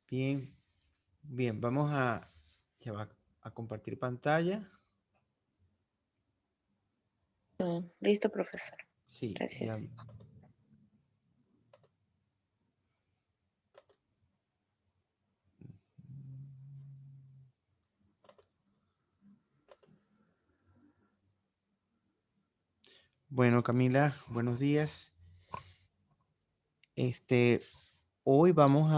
Bien, bien, vamos ya va, a compartir pantalla. Listo, profesor. Sí, ya. Gracias. Bueno, Camila, buenos días. Este, hoy vamos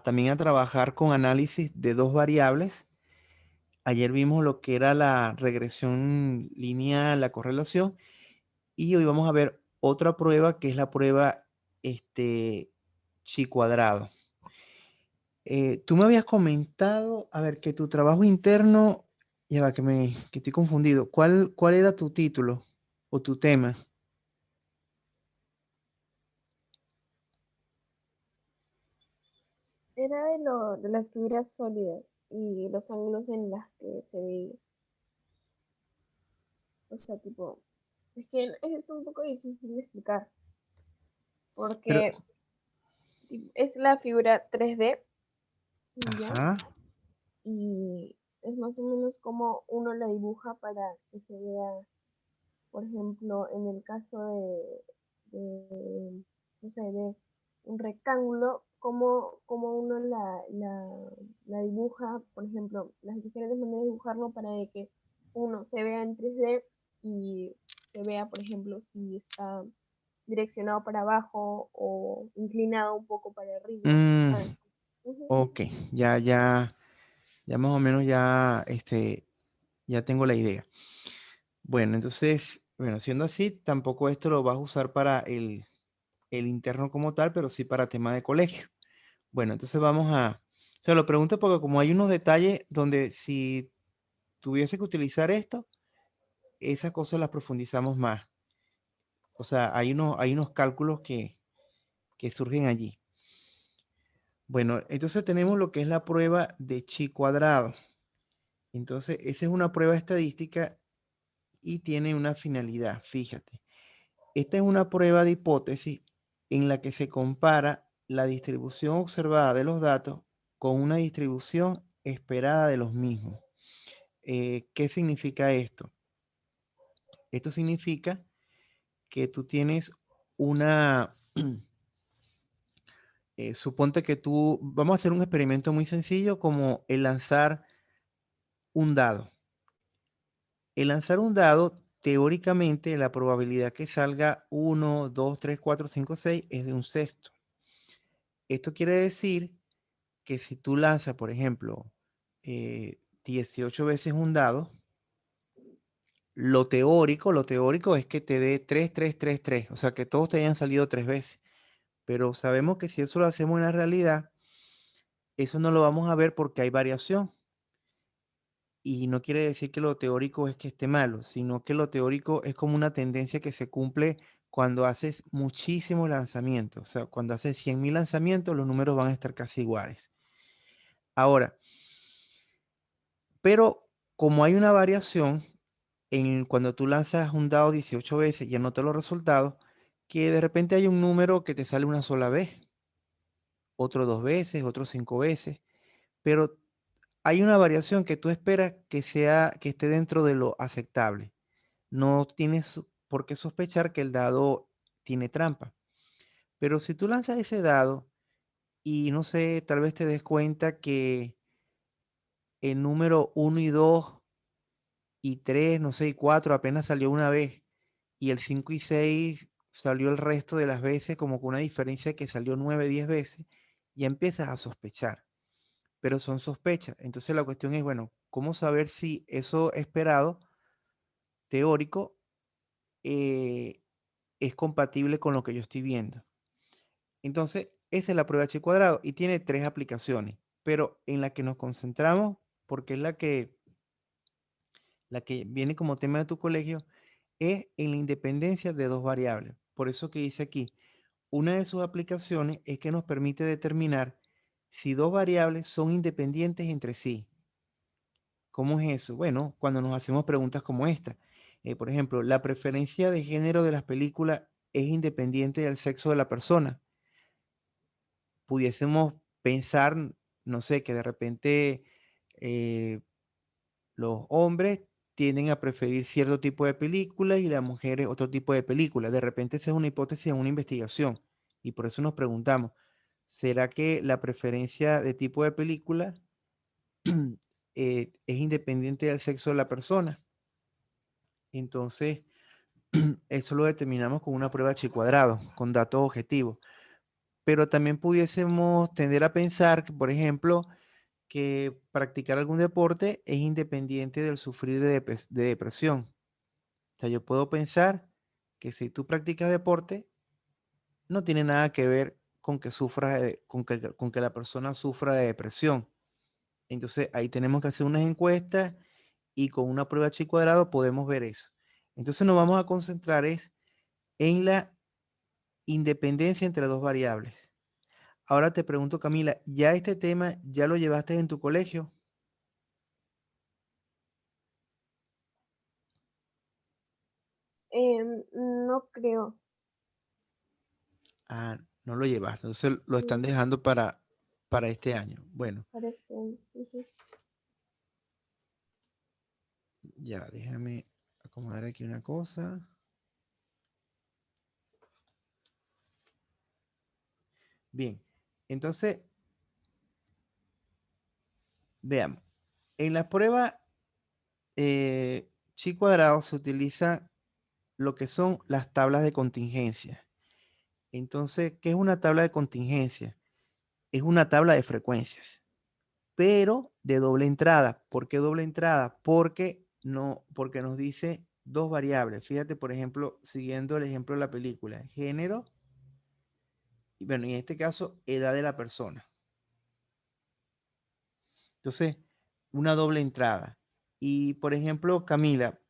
también a trabajar con análisis de dos variables. Ayer vimos lo que era la regresión lineal, la correlación, y hoy vamos a ver otra prueba que es la prueba chi cuadrado. Tú me habías comentado, a ver, que tu trabajo interno, ya va, que estoy confundido. ¿Cuál era tu título o tu tema? Era de las fibras sólidas y los ángulos en las que se ve, o sea, tipo, es que es un poco difícil de explicar, Pero, porque es la figura 3D, ¿ya? ajá, Y es más o menos como uno la dibuja para que se vea, por ejemplo, en el caso no sé, de un rectángulo, como uno la dibuja, por ejemplo, las diferentes maneras de dibujarlo para de que uno se vea en 3D y se vea, por ejemplo, si está direccionado para abajo o inclinado un poco para arriba, mm, ¿sabes? Ujú. ok, ya más o menos ya tengo la idea. Bueno, entonces, bueno, siendo así, tampoco esto lo vas a usar para el interno como tal, pero sí para tema de colegio. Bueno, entonces o sea, lo pregunto porque como hay unos detalles donde si tuviese que utilizar esto, esas cosas las profundizamos más. O sea, hay unos cálculos que surgen allí. Bueno, entonces tenemos lo que es la prueba de chi cuadrado. Entonces, esa es una prueba estadística y tiene una finalidad, fíjate. Esta es una prueba de hipótesis en la que se compara la distribución observada de los datos con una distribución esperada de los mismos. ¿Qué significa esto? Esto significa que tú tienes una, suponte que vamos a hacer un experimento muy sencillo como el lanzar un dado. El lanzar un dado, teóricamente, la probabilidad que salga 1, 2, 3, 4, 5, 6 es de un sexto. Esto quiere decir que si tú lanzas, por ejemplo, 18 veces un dado, lo teórico es que te dé 3, 3, 3, 3, o sea, que todos te hayan salido 3 veces. Pero sabemos que si eso lo hacemos en la realidad, eso no lo vamos a ver porque hay variación. Y no quiere decir que lo teórico es que esté malo, sino que lo teórico es como una tendencia que se cumple cuando haces muchísimos lanzamientos. O sea, cuando haces 100.000 lanzamientos, los números van a estar casi iguales. Ahora, pero como hay una variación, cuando tú lanzas un dado 18 veces y anotas los resultados, que de repente hay un número que te sale una sola vez, otro 2 veces, otro 5 veces, pero hay una variación que tú esperas que esté dentro de lo aceptable. No tienes por qué sospechar que el dado tiene trampa. Pero si tú lanzas ese dado y no sé, tal vez te des cuenta que el número 1 y 2 y 3, no sé, y 4 apenas salió una vez y el 5 y 6 salió el resto de las veces, como con una diferencia que salió 9, 10 veces, ya empiezas a sospechar, pero son sospechas. Entonces la cuestión es, bueno, ¿cómo saber si eso esperado, teórico, eh, es compatible con lo que yo estoy viendo? Entonces, esa es la prueba H cuadrado y tiene tres aplicaciones, pero en la que nos concentramos, porque es la que viene como tema de tu colegio, es en la independencia de dos variables. Por eso que dice aquí, una de sus aplicaciones es que nos permite determinar si dos variables son independientes entre sí. ¿Cómo es eso? Bueno, cuando nos hacemos preguntas como esta. Por ejemplo, ¿la preferencia de género de las películas es independiente del sexo de la persona? pudiésemos pensar, no sé, que de repente los hombres tienden a preferir cierto tipo de películas y las mujeres otro tipo de películas. De repente esa es una hipótesis en una investigación y por eso nos preguntamos, ¿será que la preferencia de tipo de película es independiente del sexo de la persona? Entonces, eso lo determinamos con una prueba chi cuadrado, con datos objetivos. Pero también pudiésemos tender a pensar que, por ejemplo, que practicar algún deporte es independiente del sufrir de depresión. O sea, yo puedo pensar que si tú practicas deporte, no tiene nada que ver con que con que la persona sufra de depresión. Entonces, ahí tenemos que hacer unas encuestas y con una prueba chi cuadrado podemos ver eso. Entonces, nos vamos a concentrar en la independencia entre dos variables. Ahora te pregunto, Camila, ¿ya este tema ya lo llevaste en tu colegio? No creo. Ah, no lo llevaste, entonces lo están No, dejando para este año. Bueno, para este año. Ujú. ya, déjame acomodar aquí una cosa. Bien, entonces, veamos. En la prueba chi cuadrado se utiliza lo que son las tablas de contingencia. Entonces, ¿qué es una tabla de contingencia? Es una tabla de frecuencias, pero de doble entrada. ¿Por qué doble entrada? Porque nos dice dos variables. Fíjate, por ejemplo, siguiendo el ejemplo de la película, género, y bueno, en este caso, edad de la persona. Entonces, una doble entrada. Y, por ejemplo, Camila,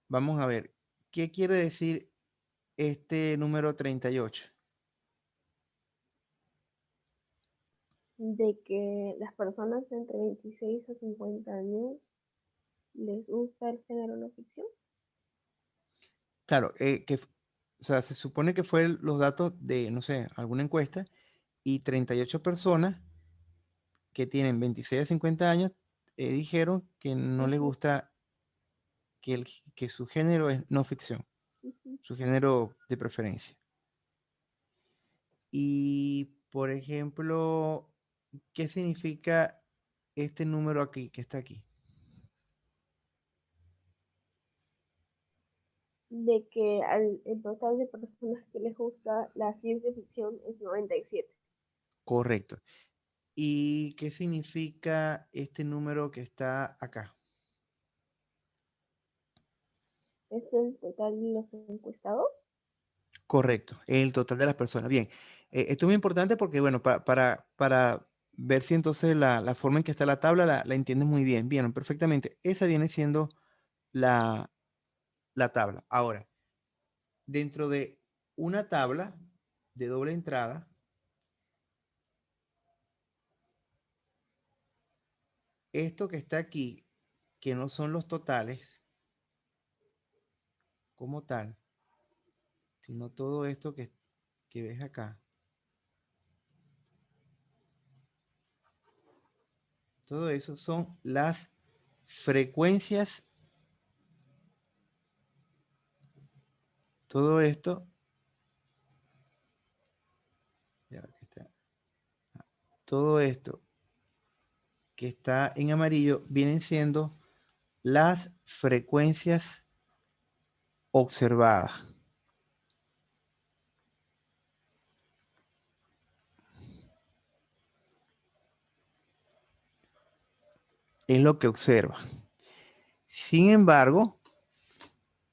vamos a ver, ¿qué quiere decir este número 38? De que las personas entre 26 a 50 años les gusta el género no ficción. Claro, o sea, se supone que fue los datos de, no sé, alguna encuesta y 38 personas que tienen 26 a 50 años dijeron que no les Ujú, gusta que su género es no ficción, ujú. su género de preferencia. Y, por ejemplo, ¿qué significa este número aquí, que está aquí? De que el total de personas que les gusta la ciencia ficción es 97. Correcto. ¿Y qué significa este número que está acá? ¿Es el total de los encuestados? Correcto, el total de las personas. Bien, esto es muy importante porque, bueno, para ver si entonces la forma en que está la tabla la entiendes muy bien. Bien, perfectamente. Esa viene siendo la, la tabla. Ahora, dentro de una tabla de doble entrada, esto que está aquí, que no son los totales como tal, sino todo esto que ves acá, todo eso son las frecuencias, todo esto, ya, aquí está, todo esto que está en amarillo vienen siendo las frecuencias observadas. Es lo que observa. Sin embargo,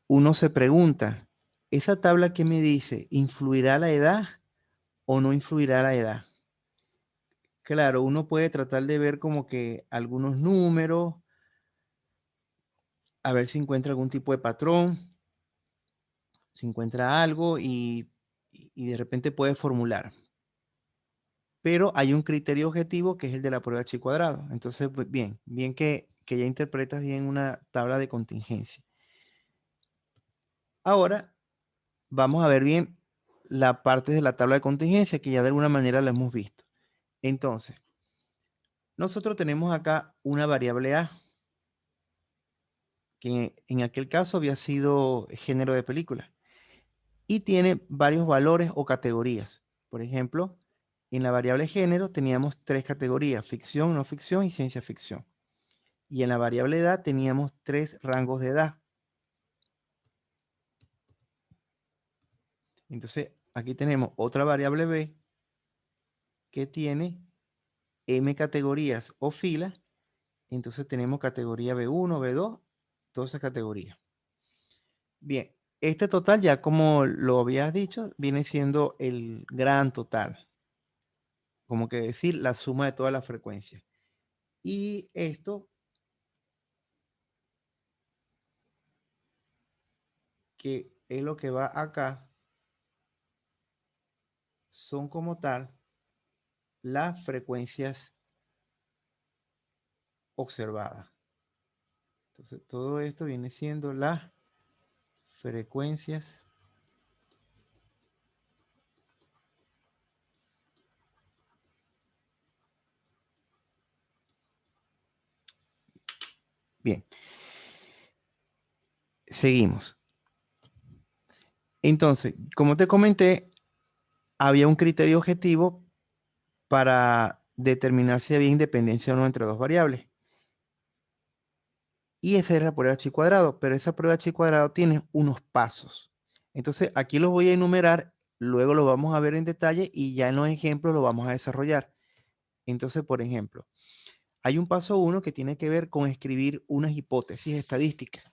uno se pregunta, ¿esa tabla que me dice influirá la edad o no influirá la edad? Claro, uno puede tratar de ver como que algunos números, a ver si encuentra algún tipo de patrón, si encuentra algo y de repente puede formular. Pero hay un criterio objetivo que es el de la prueba chi cuadrado. Entonces, pues, bien que ya interpretas bien una tabla de contingencia. Ahora vamos a ver bien la parte de la tabla de contingencia que ya de alguna manera la hemos visto. Entonces, nosotros tenemos acá una variable A, que en aquel caso había sido género de película, y tiene varios valores o categorías. Por ejemplo, en la variable género teníamos 3 categorías: ficción, no ficción y ciencia ficción. Y en la variable edad teníamos 3 rangos de edad. Entonces, aquí tenemos otra variable B que tiene M categorías o filas. Entonces tenemos categoría B1, B2, todas esas categorías. Bien, este total, ya como lo habías dicho, viene siendo el gran total. Como que decir la suma de todas las frecuencias. Y esto, que es lo que va acá, son como tal las frecuencias observadas. Entonces, todo esto viene siendo las frecuencias bien. Seguimos. Entonces, como te comenté, había un criterio objetivo para determinar si había independencia o no entre dos variables. Y esa es la prueba chi cuadrado, pero esa prueba chi cuadrado tiene unos pasos. Entonces, aquí los voy a enumerar, luego lo vamos a ver en detalle y ya en los ejemplos lo vamos a desarrollar. Entonces, por ejemplo, hay un paso 1 que tiene que ver con escribir unas hipótesis estadísticas.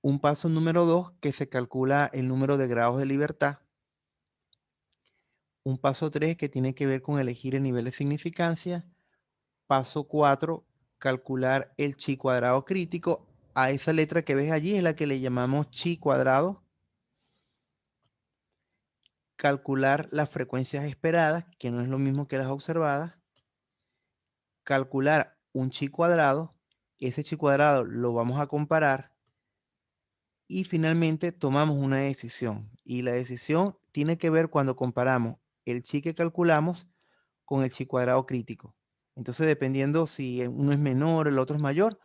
Un paso número 2 que se calcula el número de grados de libertad. Un paso 3 que tiene que ver con elegir el nivel de significancia. Paso 4, calcular el chi cuadrado crítico. A esa letra que ves allí es la que le llamamos chi cuadrado. Calcular las frecuencias esperadas, que no es lo mismo que las observadas. Calcular un chi cuadrado. Ese chi cuadrado lo vamos a comparar. Y finalmente tomamos una decisión. Y la decisión tiene que ver cuando comparamos el chi que calculamos con el chi cuadrado crítico. Entonces, dependiendo si uno es menor, el otro es mayor,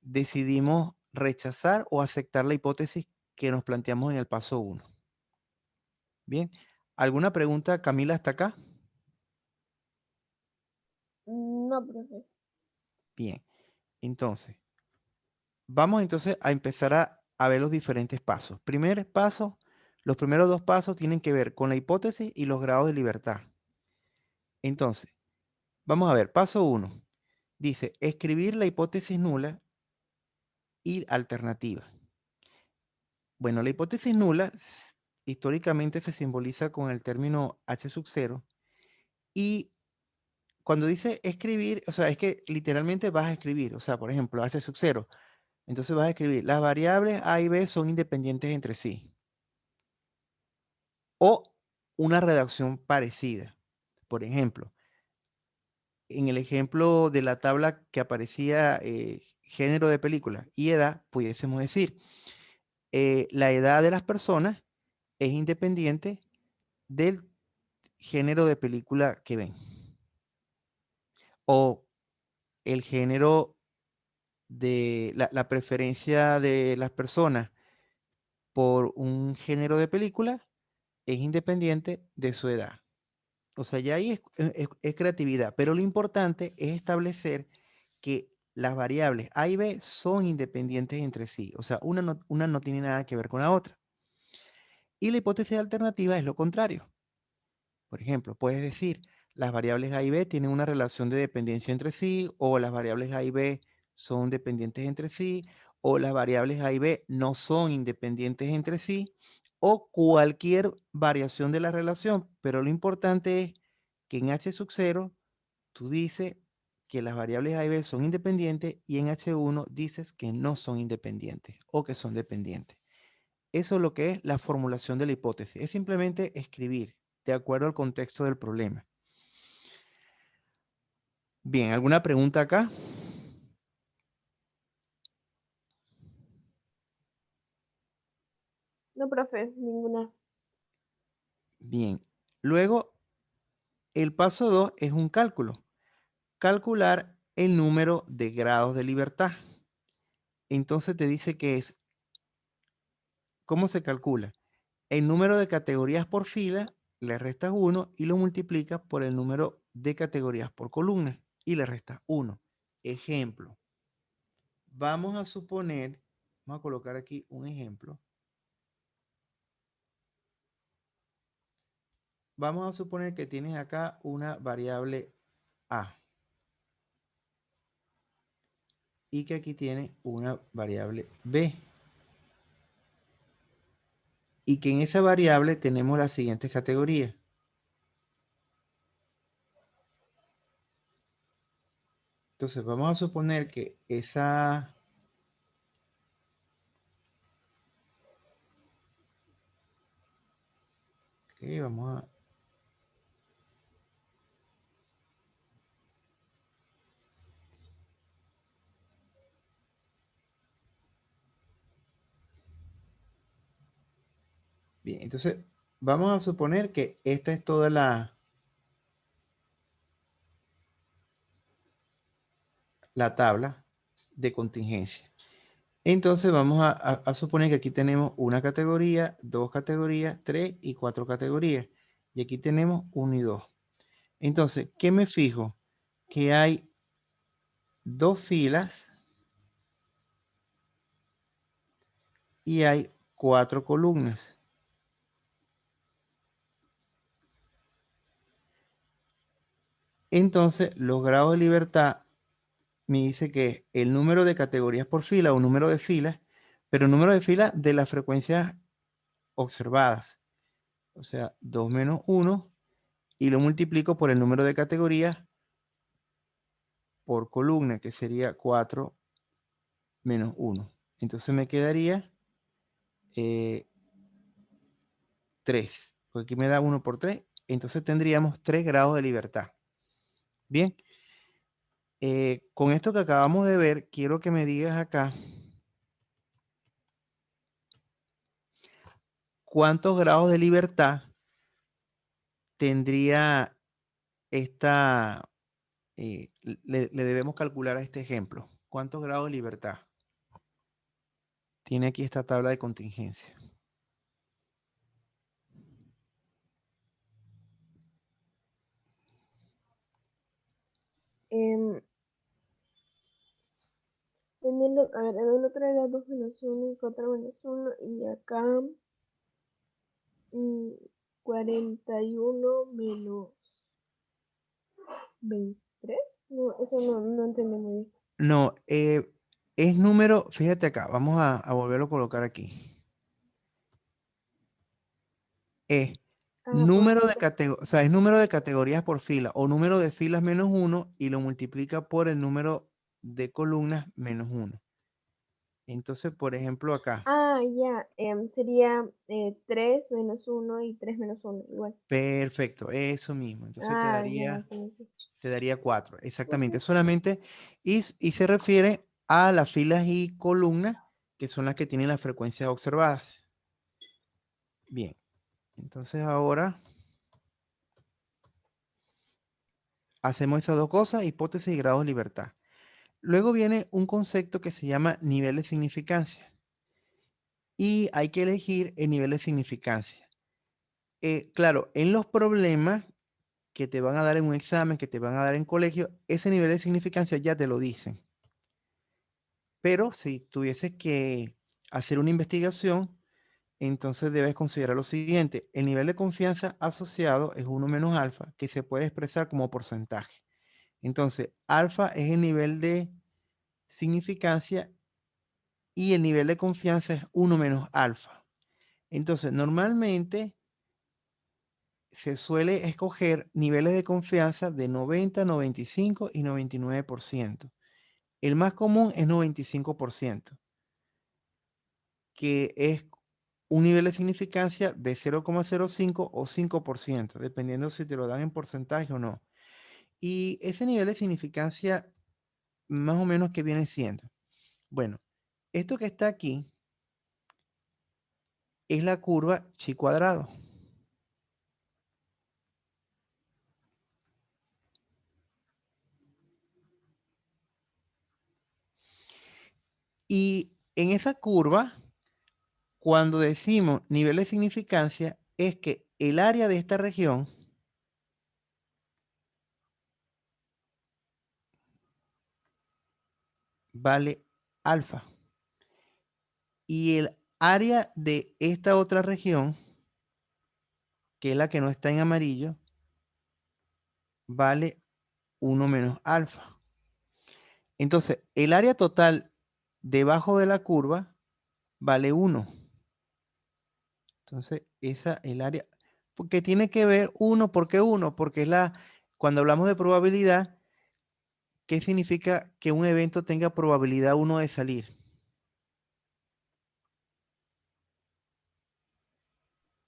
decidimos rechazar o aceptar la hipótesis que nos planteamos en el paso 1. Bien, ¿alguna pregunta, Camila, hasta acá? No, profe. Bien, entonces, vamos entonces a empezar a ver los diferentes pasos. Primer paso, los primeros 2 pasos tienen que ver con la hipótesis y los grados de libertad. Entonces, vamos a ver, paso 1. Dice, escribir la hipótesis nula y alternativa. Bueno, la hipótesis nula históricamente se simboliza con el término H sub 0 y cuando dice escribir, o sea, es que literalmente vas a escribir, o sea, por ejemplo, H sub 0, entonces vas a escribir, las variables A y B son independientes entre sí, o una redacción parecida. Por ejemplo, en el ejemplo de la tabla que aparecía género de película y edad, pudiésemos decir, la edad de las personas es independiente del género de película que ven. O el género de la preferencia de las personas por un género de película es independiente de su edad. O sea, ya ahí es creatividad, pero lo importante es establecer que las variables A y B son independientes entre sí. O sea, una no tiene nada que ver con la otra. Y la hipótesis alternativa es lo contrario. Por ejemplo, puedes decir, las variables A y B tienen una relación de dependencia entre sí, o las variables A y B son dependientes entre sí, o las variables A y B no son independientes entre sí, o cualquier variación de la relación. Pero lo importante es que en H sub 0 tú dices que las variables A y B son independientes y en H1 dices que no son independientes o que son dependientes. Eso es lo que es la formulación de la hipótesis. Es simplemente escribir de acuerdo al contexto del problema. Bien, ¿alguna pregunta acá? No, profe, ninguna. Bien. Luego El paso 2 es un cálculo. Calcular el número de grados de libertad. Entonces te dice que es, ¿cómo se calcula? El número de categorías por fila, le restas 1 y lo multiplicas por el número de categorías por columna y le restas 1. Ejemplo. Vamos a suponer, vamos a colocar aquí un ejemplo. Vamos a suponer que tienes acá una variable A y que aquí tienes una variable B. Y que en esa variable tenemos las siguientes categorías. Entonces vamos a suponer que esa... Ok, vamos a... Bien, entonces vamos a suponer que esta es toda la tabla de contingencia. Entonces vamos a suponer que aquí tenemos una categoría, dos categorías, tres y cuatro categorías. Y aquí tenemos 1 y 2. Entonces, ¿qué me fijo? Que hay 2 filas y hay 4 columnas. Entonces, los grados de libertad me dice que el número de categorías por fila o número de filas, pero el número de filas de las frecuencias observadas. O sea, 2 menos 1 y lo multiplico por el número de categorías por columna, que sería 4 menos 1. Entonces me quedaría 3, porque aquí me da 1 por 3. Entonces tendríamos 3 grados de libertad. Bien, con esto que acabamos de ver, quiero que me digas acá cuántos grados de libertad tendría esta, le debemos calcular a este ejemplo. ¿Cuántos grados de libertad tiene aquí esta tabla de contingencia? Teniendo, a ver, en el otro era 2 menos 1 y 4 menos 1 y acá 41 menos 23. No, eso no entendí muy bien. No, es número, fíjate acá, vamos a volverlo a colocar aquí. Es Ah, por número de fila. categorías, o sea, es número de categorías por fila o número de filas menos 1 y lo multiplica por el número de columnas menos 1. Entonces, por ejemplo, acá, Ah, ya, sería 3 menos 1 y 3 menos 1, igual. perfecto, eso mismo. Entonces Ah, ya, ok, ok. te daría 4, exactamente. Ujú. Solamente, y se refiere a las filas y columnas, que son las que tienen las frecuencias observadas. Bien, entonces ahora hacemos esas dos cosas, hipótesis y grados de libertad. Luego viene un concepto que se llama nivel de significancia. Y hay que elegir el nivel de significancia. Claro, en los problemas que te van a dar en un examen, que te van a dar en colegio, ese nivel de significancia ya te lo dicen. Pero si tuvieses que hacer una investigación, entonces debes considerar lo siguiente. El nivel de confianza asociado es 1 menos alfa, que se puede expresar como porcentaje. Entonces, alfa es el nivel de significancia y el nivel de confianza es 1 menos alfa. Entonces, normalmente se suele escoger niveles de confianza de 90, 95 y 99%. El más común es 95%, que es un nivel de significancia de 0,05 o 5%, dependiendo si te lo dan en porcentaje o no. Y ese nivel de significancia, más o menos, ¿qué viene siendo? Bueno, esto que está aquí es la curva chi cuadrado. Y en esa curva, cuando decimos nivel de significancia, es que el área de esta región vale alfa. Y el área de esta otra región, que es la que no está en amarillo, vale 1 menos alfa. Entonces, el área total debajo de la curva vale 1. Entonces, el área, porque tiene que ver 1, ¿por qué 1? Porque cuando hablamos de probabilidad, ¿qué significa que un evento tenga probabilidad 1 de salir?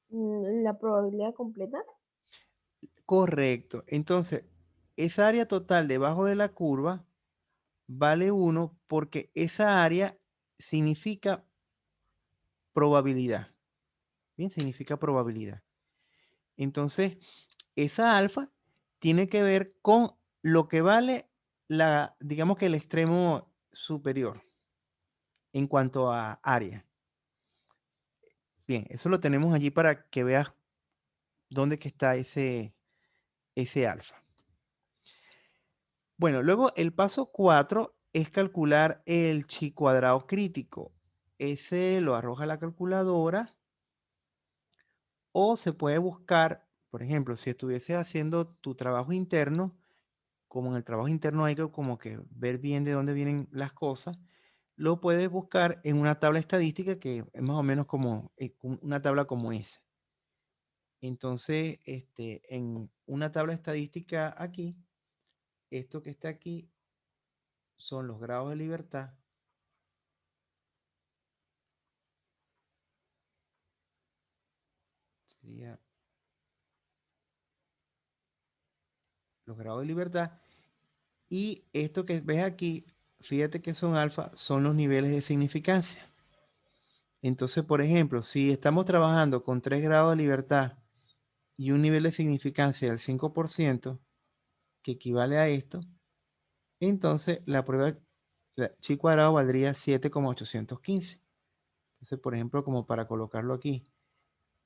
La probabilidad completa. Correcto. Entonces, esa área total debajo de la curva vale 1 porque esa área significa probabilidad. Bien, significa probabilidad. Entonces, esa alfa tiene que ver con lo que vale digamos que el extremo superior en cuanto a área. Bien, eso lo tenemos allí para que veas dónde que está ese alfa. Bueno, luego el paso 4 es calcular el chi cuadrado crítico. Ese lo arroja la calculadora o se puede buscar, por ejemplo, si estuviese haciendo tu trabajo interno, como en el trabajo interno hay que como que ver bien de dónde vienen las cosas, lo puedes buscar en una tabla estadística que es más o menos como una tabla como esa. Entonces, en una tabla estadística aquí, esto que está aquí son los grados de libertad. Sería los grados de libertad. Y esto que ves aquí, fíjate que son alfa, son los niveles de significancia. Entonces, por ejemplo, si estamos trabajando con 3 grados de libertad y un nivel de significancia del 5%, que equivale a esto, entonces la prueba chi cuadrado valdría 7,815. Entonces, por ejemplo, como para colocarlo aquí,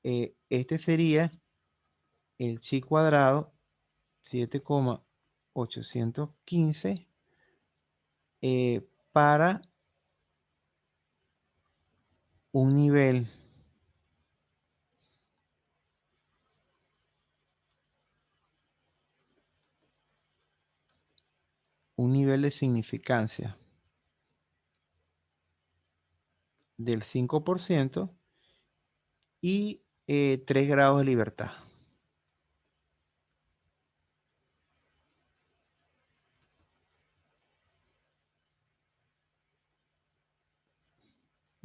este sería el chi cuadrado 7,815 para un nivel de significancia del 5% y 3 grados de libertad.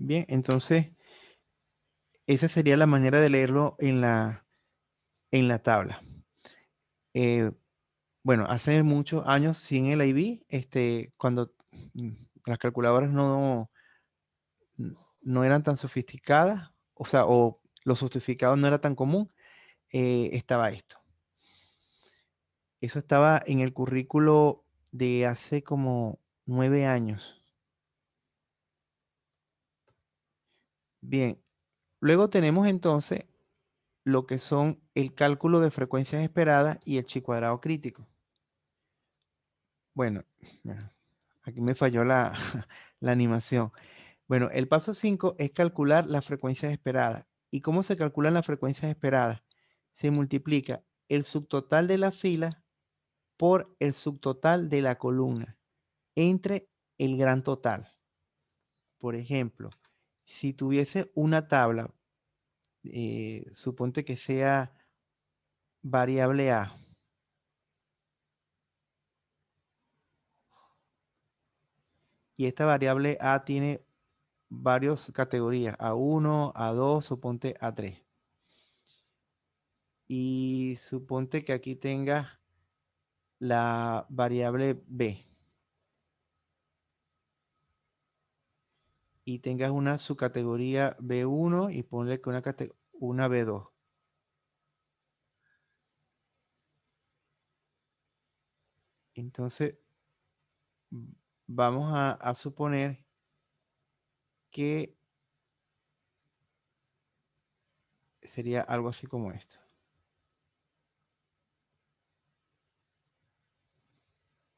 Bien, entonces esa sería la manera de leerlo en la tabla. Bueno, hace muchos años sin el IB, cuando las calculadoras no eran tan sofisticadas, o sea, o los sofisticados no era tan común, estaba esto. Eso estaba en el currículo de hace como 9 años. Bien, luego tenemos entonces lo que son el cálculo de frecuencias esperadas y el chi cuadrado crítico. Bueno, aquí me falló la, la animación. Bueno, el paso 5 es calcular las frecuencias esperadas. ¿Y cómo se calculan las frecuencias esperadas? Se multiplica el subtotal de la fila por el subtotal de la columna entre el gran total. Por ejemplo, si tuviese una tabla, suponte que sea variable A. Y esta variable A tiene varias categorías, A1, A2, suponte A3. Y suponte que aquí tengas la variable B. Y tengas una subcategoría B1 y ponle que una B2. Entonces, vamos a suponer que sería algo así como esto.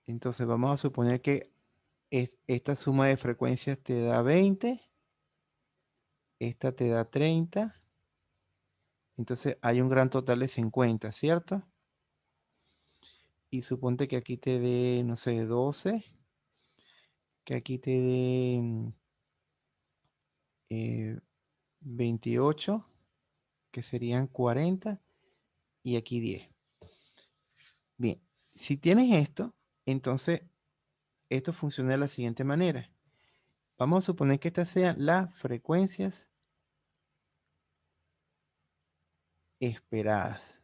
Entonces vamos a suponer que esta suma de frecuencias te da 20, esta te da 30, entonces hay un gran total de 50, ¿cierto? Y suponte que aquí te dé, no sé, 12, que aquí te dé 28, que serían 40, y aquí 10. Bien, si tienes esto, entonces esto funciona de la siguiente manera. Vamos a suponer que estas sean las frecuencias esperadas.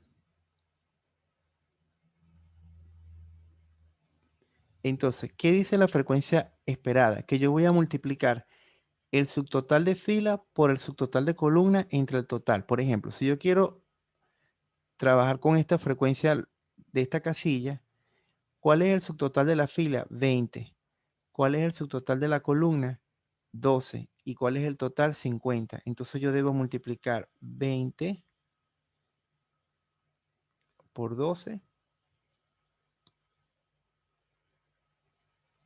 Entonces, ¿qué dice la frecuencia esperada? Que yo voy a multiplicar el subtotal de fila por el subtotal de columna entre el total. Por ejemplo, si yo quiero trabajar con esta frecuencia de esta casilla, ¿cuál es el subtotal de la fila? 20. ¿Cuál es el subtotal de la columna? 12. ¿Y cuál es el total? 50. Entonces yo debo multiplicar 20 por 12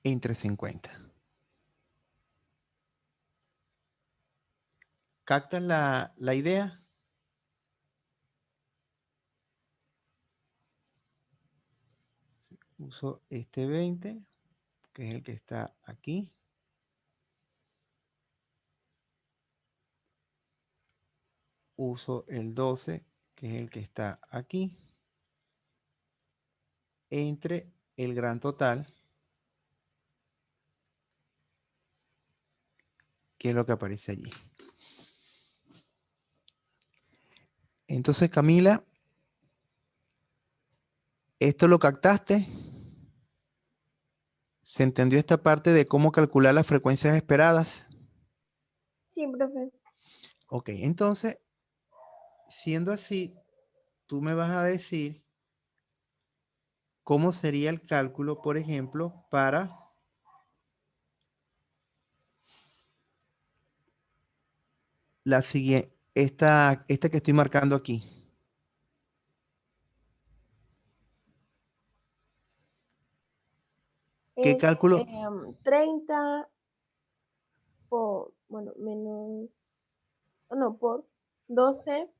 entre 50. ¿Captas la idea? Uso este 20, que es el que está aquí. Uso el 12, que es el que está aquí. Entre el gran total, que es lo que aparece allí. Entonces, Camila, ¿esto lo captaste? ¿Se entendió esta parte de cómo calcular las frecuencias esperadas? Sí, profe. Ok, entonces, siendo así, tú me vas a decir cómo sería el cálculo, por ejemplo, para la siguiente, esta que estoy marcando aquí. ¿Qué Es cálculo? 30 por, bueno, menos, no, por 12.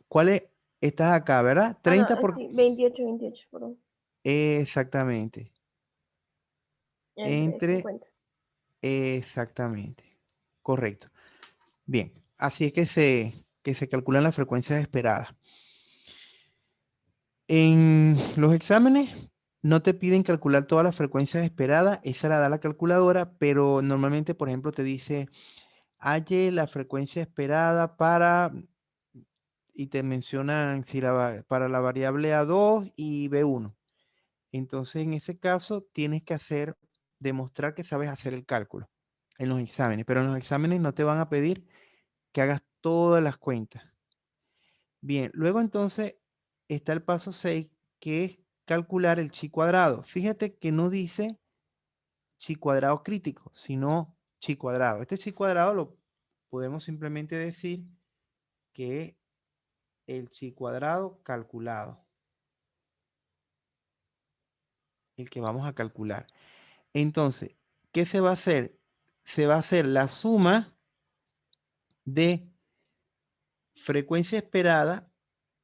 ¿Cuál es? Estás acá, ¿verdad? Ah, no, 30 por... sí, 28, perdón, Exactamente. entre Entre... 50. Exactamente. Correcto. Bien. Así es que se calculan las frecuencias esperadas. En los exámenes no te piden calcular todas las frecuencias esperadas. Esa la da la calculadora, pero normalmente, por ejemplo, te dice, halle la frecuencia esperada para... Y te mencionan si para la variable A2 y B1. Entonces, en ese caso, tienes que demostrar que sabes hacer el cálculo en los exámenes, pero en los exámenes no te van a pedir que hagas todas las cuentas. Bien, luego entonces está el paso 6, que es calcular el chi cuadrado. Fíjate que no dice chi cuadrado crítico, sino chi cuadrado. Este chi cuadrado lo podemos simplemente decir que es el chi cuadrado calculado, el que vamos a calcular. Entonces, ¿qué se va a hacer? Se va a hacer la suma de frecuencia esperada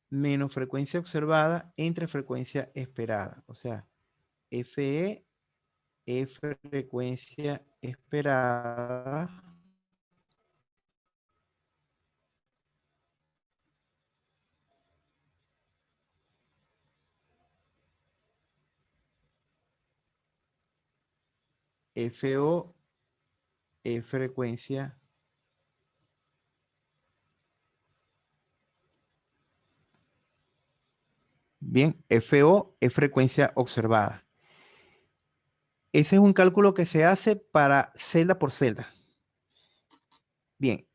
menos frecuencia observada entre frecuencia esperada. O sea, FE es frecuencia esperada FO es frecuencia bien, FO es frecuencia observada. Ese es un cálculo que se hace para celda por celda. Bien.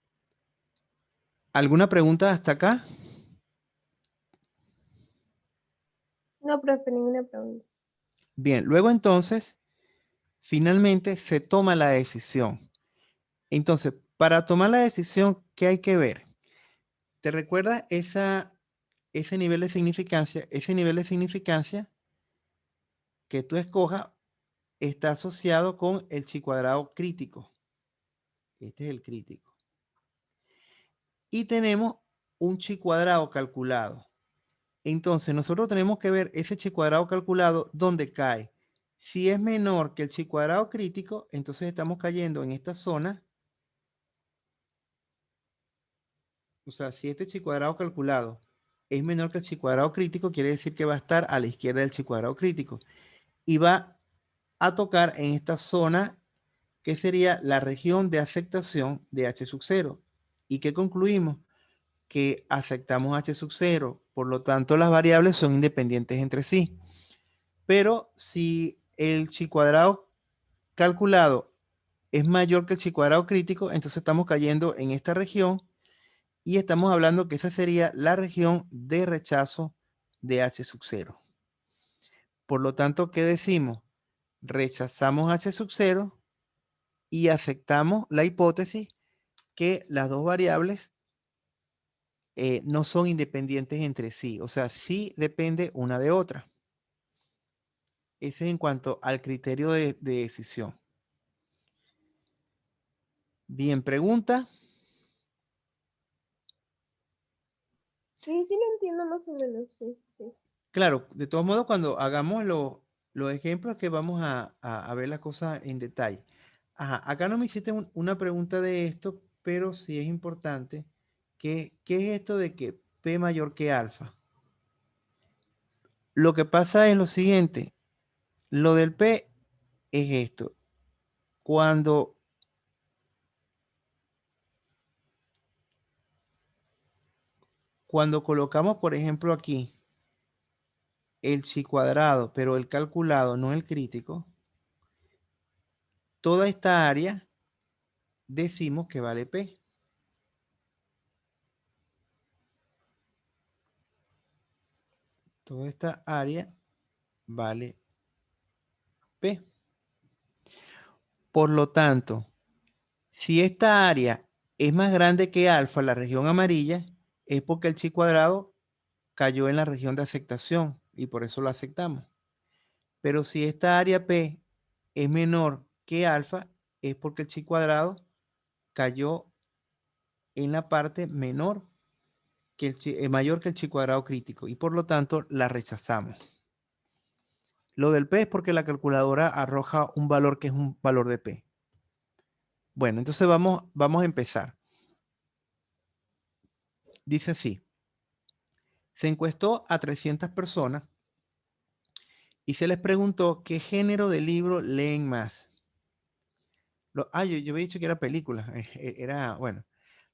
¿Alguna pregunta hasta acá? No, profe, ninguna pregunta. Bien, luego entonces, finalmente se toma la decisión. Entonces, para tomar la decisión, ¿qué hay que ver? ¿Te recuerdas ese nivel de significancia? Ese nivel de significancia que tú escojas está asociado con el chi cuadrado crítico. Este es el crítico. Y tenemos un chi cuadrado calculado. Entonces, nosotros tenemos que ver ese chi cuadrado calculado dónde cae. Si es menor que el chi cuadrado crítico, entonces estamos cayendo en esta zona. O sea, si este chi cuadrado calculado es menor que el chi cuadrado crítico, quiere decir que va a estar a la izquierda del chi cuadrado crítico. Y va a tocar en esta zona que sería la región de aceptación de H sub 0. ¿Y qué concluimos? Que aceptamos H sub 0. Por lo tanto, las variables son independientes entre sí. Pero si el chi cuadrado calculado es mayor que el chi cuadrado crítico, entonces estamos cayendo en esta región y estamos hablando que esa sería la región de rechazo de H sub 0. Por lo tanto, ¿qué decimos? Rechazamos H sub 0 y aceptamos la hipótesis que las dos variables no son independientes entre sí. O sea, sí depende una de otra. Ese es en cuanto al criterio de decisión. Bien, pregunta. Sí, sí lo entiendo más o menos, sí, sí. Claro, de todos modos, cuando hagamos los ejemplos que vamos a ver la cosa en detalle. Ajá, acá no me hiciste una pregunta de esto, pero sí es importante. ¿Qué es esto de que P mayor que alfa? Lo que pasa es lo siguiente. Lo del P es esto. Cuando colocamos, por ejemplo, aquí el chi cuadrado, pero el calculado, no el crítico, toda esta área decimos que vale P. Toda esta área vale P. Por lo tanto, si esta área es más grande que alfa, la región amarilla, es porque el chi cuadrado cayó en la región de aceptación y por eso lo aceptamos. Pero si esta área P es menor que alfa, es porque el chi cuadrado cayó en la parte menor que mayor que el chi cuadrado crítico y por lo tanto la rechazamos. Lo del P es porque la calculadora arroja un valor que es un valor de P. Bueno, entonces vamos a empezar. Dice así. Se encuestó a 300 personas y se les preguntó qué género de libro leen más. Yo había dicho que era película. Bueno.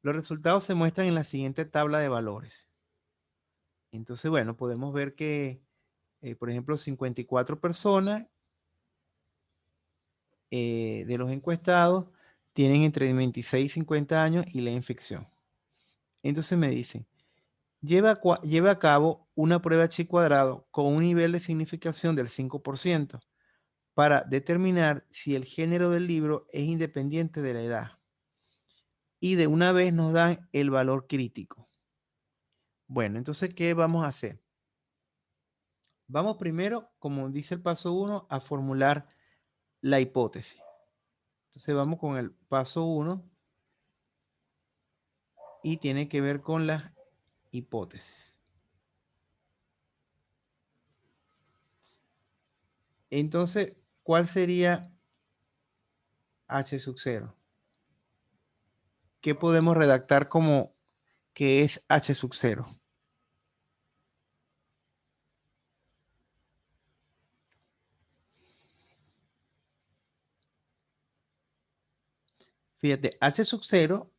Los resultados se muestran en la siguiente tabla de valores. Entonces, bueno, podemos ver que, por ejemplo, 54 personas de los encuestados tienen entre 26 y 50 años y leen ficción. Entonces me dicen, lleva a cabo una prueba chi cuadrado con un nivel de significación del 5% para determinar si el género del libro es independiente de la edad. Y de una vez nos dan el valor crítico. Bueno, entonces, ¿qué vamos a hacer? Vamos primero, como dice el paso 1, a formular la hipótesis. Entonces vamos con el paso 1 y tiene que ver con las hipótesis. Entonces, ¿cuál sería H sub 0? ¿Qué podemos redactar como que es H sub 0? Fíjate, H sub 0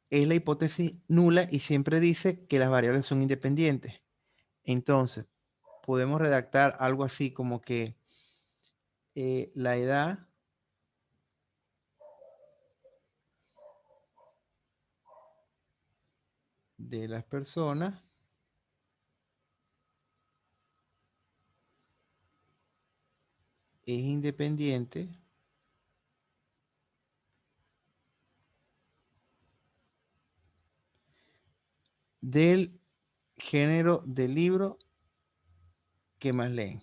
es la hipótesis nula y siempre dice que las variables son independientes. Entonces, podemos redactar algo así como que la edad de las personas es independiente del género de libro que más leen.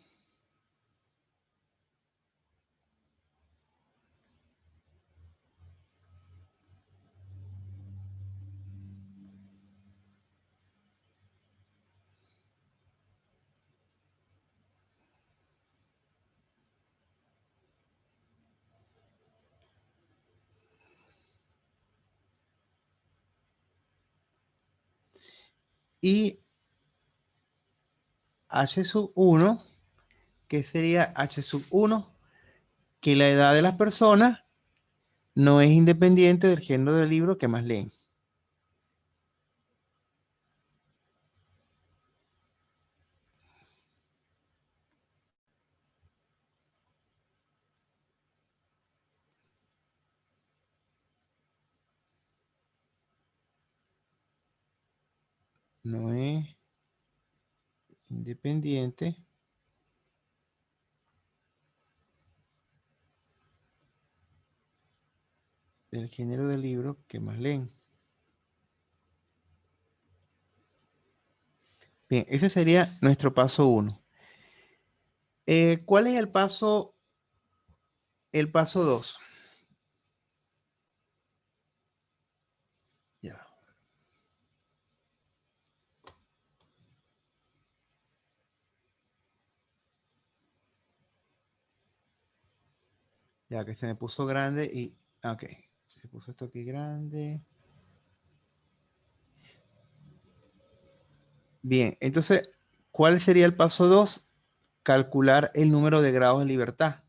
Y H sub 1, que sería H sub 1, que la edad de las personas no es independiente del género del libro que más leen. No es independiente del género del libro que más leen. Bien, ese sería nuestro paso 1. ¿Cuál es el paso 2? Ya. Ya que se me puso grande y... Ok, se puso esto aquí grande. Bien, entonces, ¿cuál sería el paso 2? Calcular el número de grados de libertad.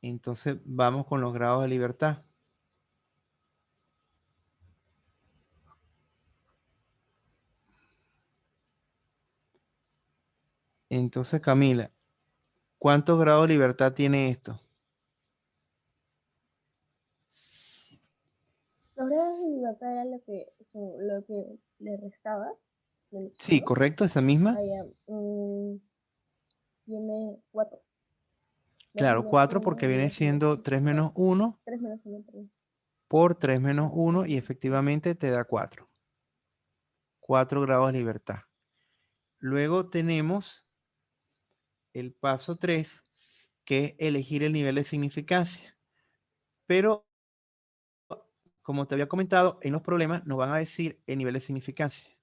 Entonces, vamos con los grados de libertad. Entonces, Camila, ¿cuántos grados de libertad tiene esto? Los grados de libertad era lo que le restaba. Sí, ¿No? correcto, esa misma. Allá, tiene 4. 2 Claro, menos 4 1 porque y viene 2 menos siendo 1. 3 4. menos 1 3 menos 1, perdón. por 3 menos 1 y efectivamente te da 4. 4 grados de libertad. Luego tenemos el paso 3, que es elegir el nivel de significancia. Pero, como te había comentado, en los problemas nos van a decir el nivel de significancia.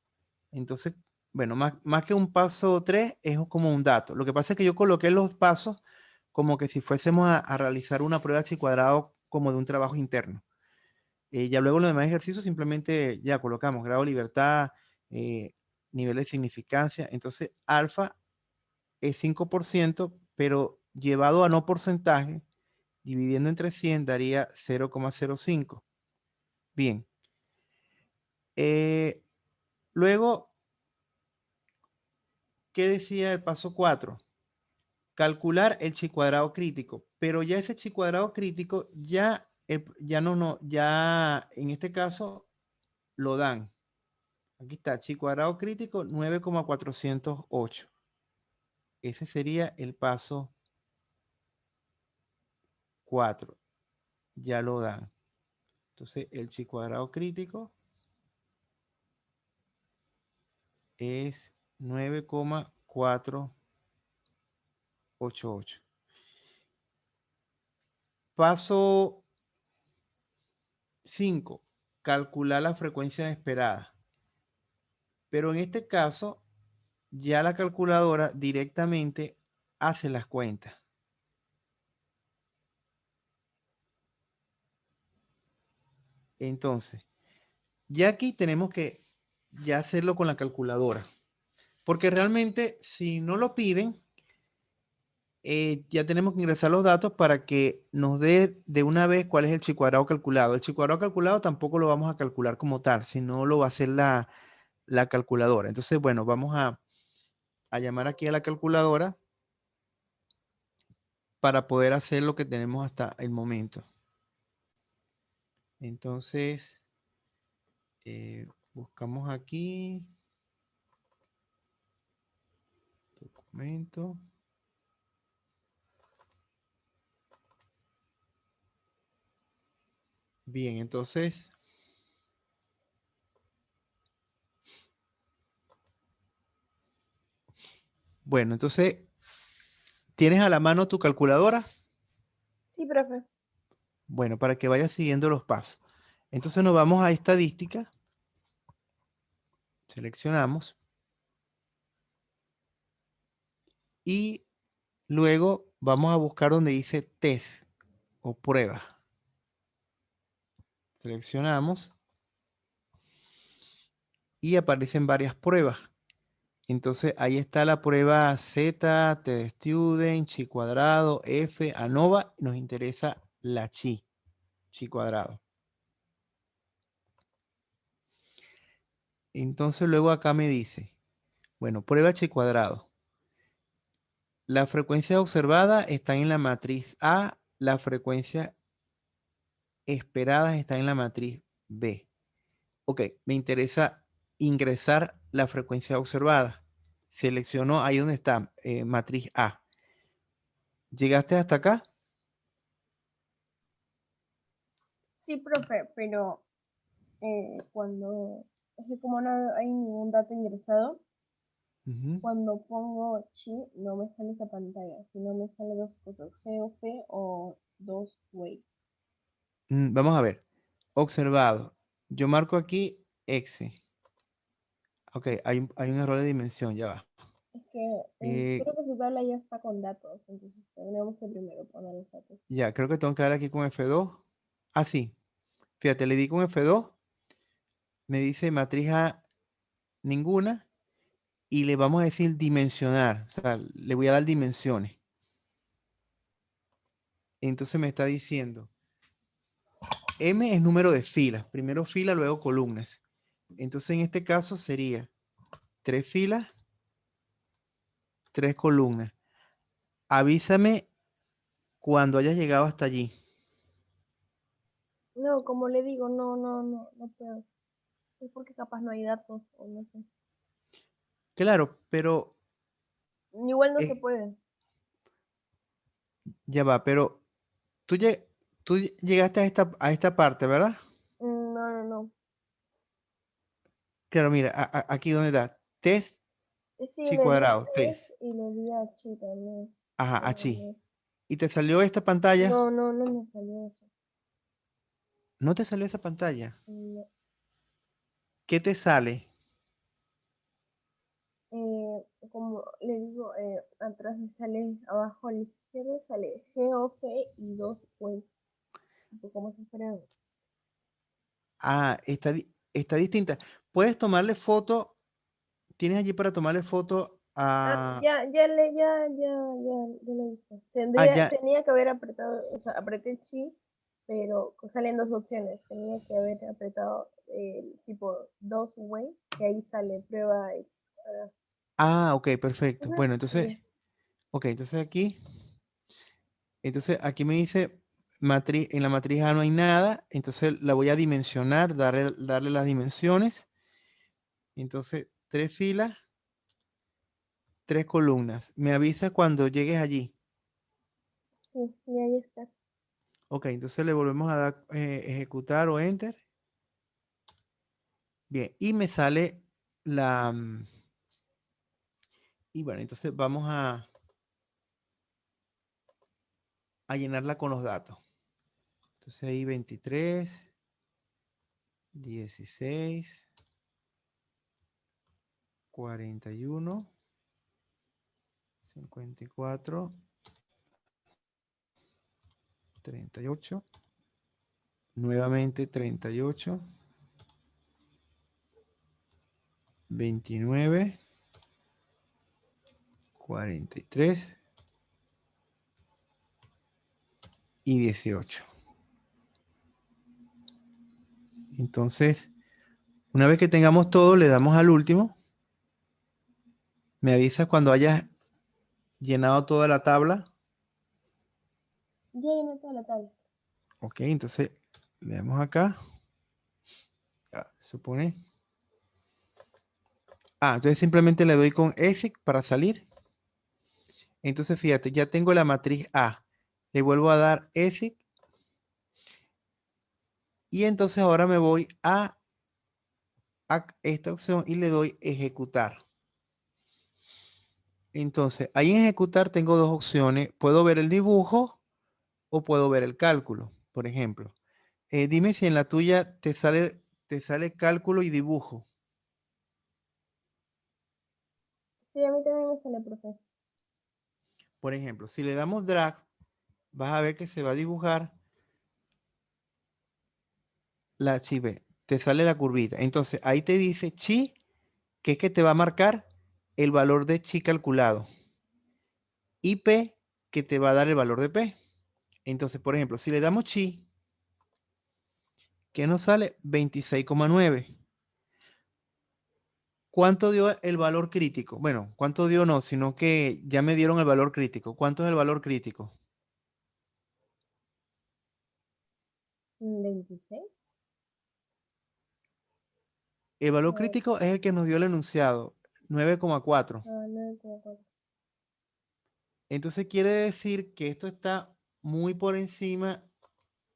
Entonces, bueno, más que un paso 3, es como un dato. Lo que pasa es que yo coloqué los pasos como que si fuésemos a realizar una prueba chi cuadrado como de un trabajo interno. Ya luego los demás ejercicios simplemente ya colocamos grado de libertad, nivel de significancia. Entonces, alfa es 5%, pero llevado a no porcentaje, dividiendo entre 100 daría 0,05. Bien. Luego, ¿qué decía el paso 4? Calcular el chi cuadrado crítico, pero ya ese chi cuadrado crítico ya en este caso lo dan. Aquí está, chi cuadrado crítico 9,408. Ese sería el paso 4. Ya lo dan. Entonces, el chi cuadrado crítico es 9,488. Paso 5. Calcular la frecuencia esperada. Pero en este caso, ya la calculadora directamente hace las cuentas. Entonces, ya aquí tenemos que ya hacerlo con la calculadora. Porque realmente, si no lo piden, ya tenemos que ingresar los datos para que nos dé de una vez cuál es el chi cuadrado calculado. El chi cuadrado calculado tampoco lo vamos a calcular como tal, sino lo va a hacer la calculadora. Entonces, bueno, vamos a llamar aquí a la calculadora para poder hacer lo que tenemos hasta el momento. Entonces, buscamos aquí, documento. Bien, entonces Bueno, entonces, ¿tienes a la mano tu calculadora? Sí, profe. Bueno, para que vayas siguiendo los pasos. Entonces nos vamos a estadística. Seleccionamos. Y luego vamos a buscar donde dice test o prueba. Seleccionamos. Y aparecen varias pruebas. Entonces ahí está la prueba Z, T de Student, Chi cuadrado, F, ANOVA. Nos interesa la Chi cuadrado. Entonces luego acá me dice, bueno, prueba Chi cuadrado. La frecuencia observada está en la matriz A, la frecuencia esperada está en la matriz B. Ok, me interesa ingresar la frecuencia observada. Selecciono ahí donde está, matriz A. ¿Llegaste hasta acá? Sí, profe, pero cuando es que como no hay ningún dato ingresado, Ujú. cuando pongo chi no me sale esa pantalla, sino me sale dos cosas, GOF o dos way. Vamos a ver. Observado. Yo marco aquí X. Ok, hay un error de dimensión, ya va. Es que Eh, creo que su tabla ya está con datos, entonces tenemos que primero poner los datos. ya, creo que tengo que dar aquí con F2. Ah, sí. Fíjate, le di con F2. Me dice matriz A ninguna. Y le vamos a decir dimensionar. O sea, le voy a dar dimensiones. Entonces me está diciendo, M es número de filas. Primero fila, luego columnas. Entonces en este caso sería 3 filas, 3 columnas. Avísame cuando hayas llegado hasta allí. No, como le digo, no puedo. Es porque capaz no hay datos o no sé. Claro, pero Igual no se eh, puede. ya va, pero tú, tú llegaste a esta parte, ¿verdad? No. Claro, mira, aquí donde da test Sí, chi le di cuadrado, test test. y le di a chi también. Ajá, Pero aquí. Y te salió esta pantalla. no me salió eso. ¿No te salió esa pantalla? No. ¿Qué te sale? Como le digo, atrás me sale, abajo a la izquierda sale GOF y dos web. Como si fueran. Ah, está distinta. Puedes tomarle foto. ¿Tienes allí para tomarle foto Ah, a... ya lo hice. Ah, ya. Tenía que haber apretado, o sea, apreté chi, pero salen dos opciones. Tenía que haber apretado el tipo dos way, que ahí sale prueba X. Ah, ok, perfecto. Ajá, Bueno, y entonces, ya. ok, entonces aquí me dice matriz, en la matriz A no hay nada, entonces la voy a dimensionar, darle las dimensiones. Entonces, 3 filas, 3 columnas. Me avisa cuando llegues allí. Sí, y ahí está. Ok, entonces le volvemos a dar ejecutar o enter. Bien, y me sale la... y bueno, entonces vamos a llenarla con los datos. Entonces ahí 23, 16, 41, 54, 38, nuevamente 38, 29, 43 y 18. Entonces, una vez que tengamos todo, le damos al último. Me avisas cuando hayas llenado toda la tabla. Ya llené toda la tabla. Ok, entonces le damos acá. Ya, supone. Ah, entonces simplemente le doy con EXIT para salir. Entonces, fíjate, ya tengo la matriz A. Le vuelvo a dar EXIT. Y entonces ahora me voy a esta opción y le doy ejecutar. Entonces, ahí en ejecutar tengo dos opciones. Puedo ver el dibujo o puedo ver el cálculo, por ejemplo. Dime si en la tuya te sale cálculo y dibujo. Sí, a mí también me sale, profe. Por ejemplo, si le damos drag, vas a ver que se va a dibujar la chi B. Te sale la curvita. Entonces, ahí te dice chi, que es que te va a marcar el valor de chi calculado. Y P, que te va a dar el valor de P. Entonces, por ejemplo, si le damos chi, ¿qué nos sale? 26,9. ¿Cuánto dio el valor crítico? Bueno, ¿cuánto dio no? Sino que ya me dieron el valor crítico. ¿Cuánto es el valor crítico? 26. El valor A ver, crítico es el que nos dio el enunciado, 9,4. 9,4. Entonces quiere decir que esto está muy por encima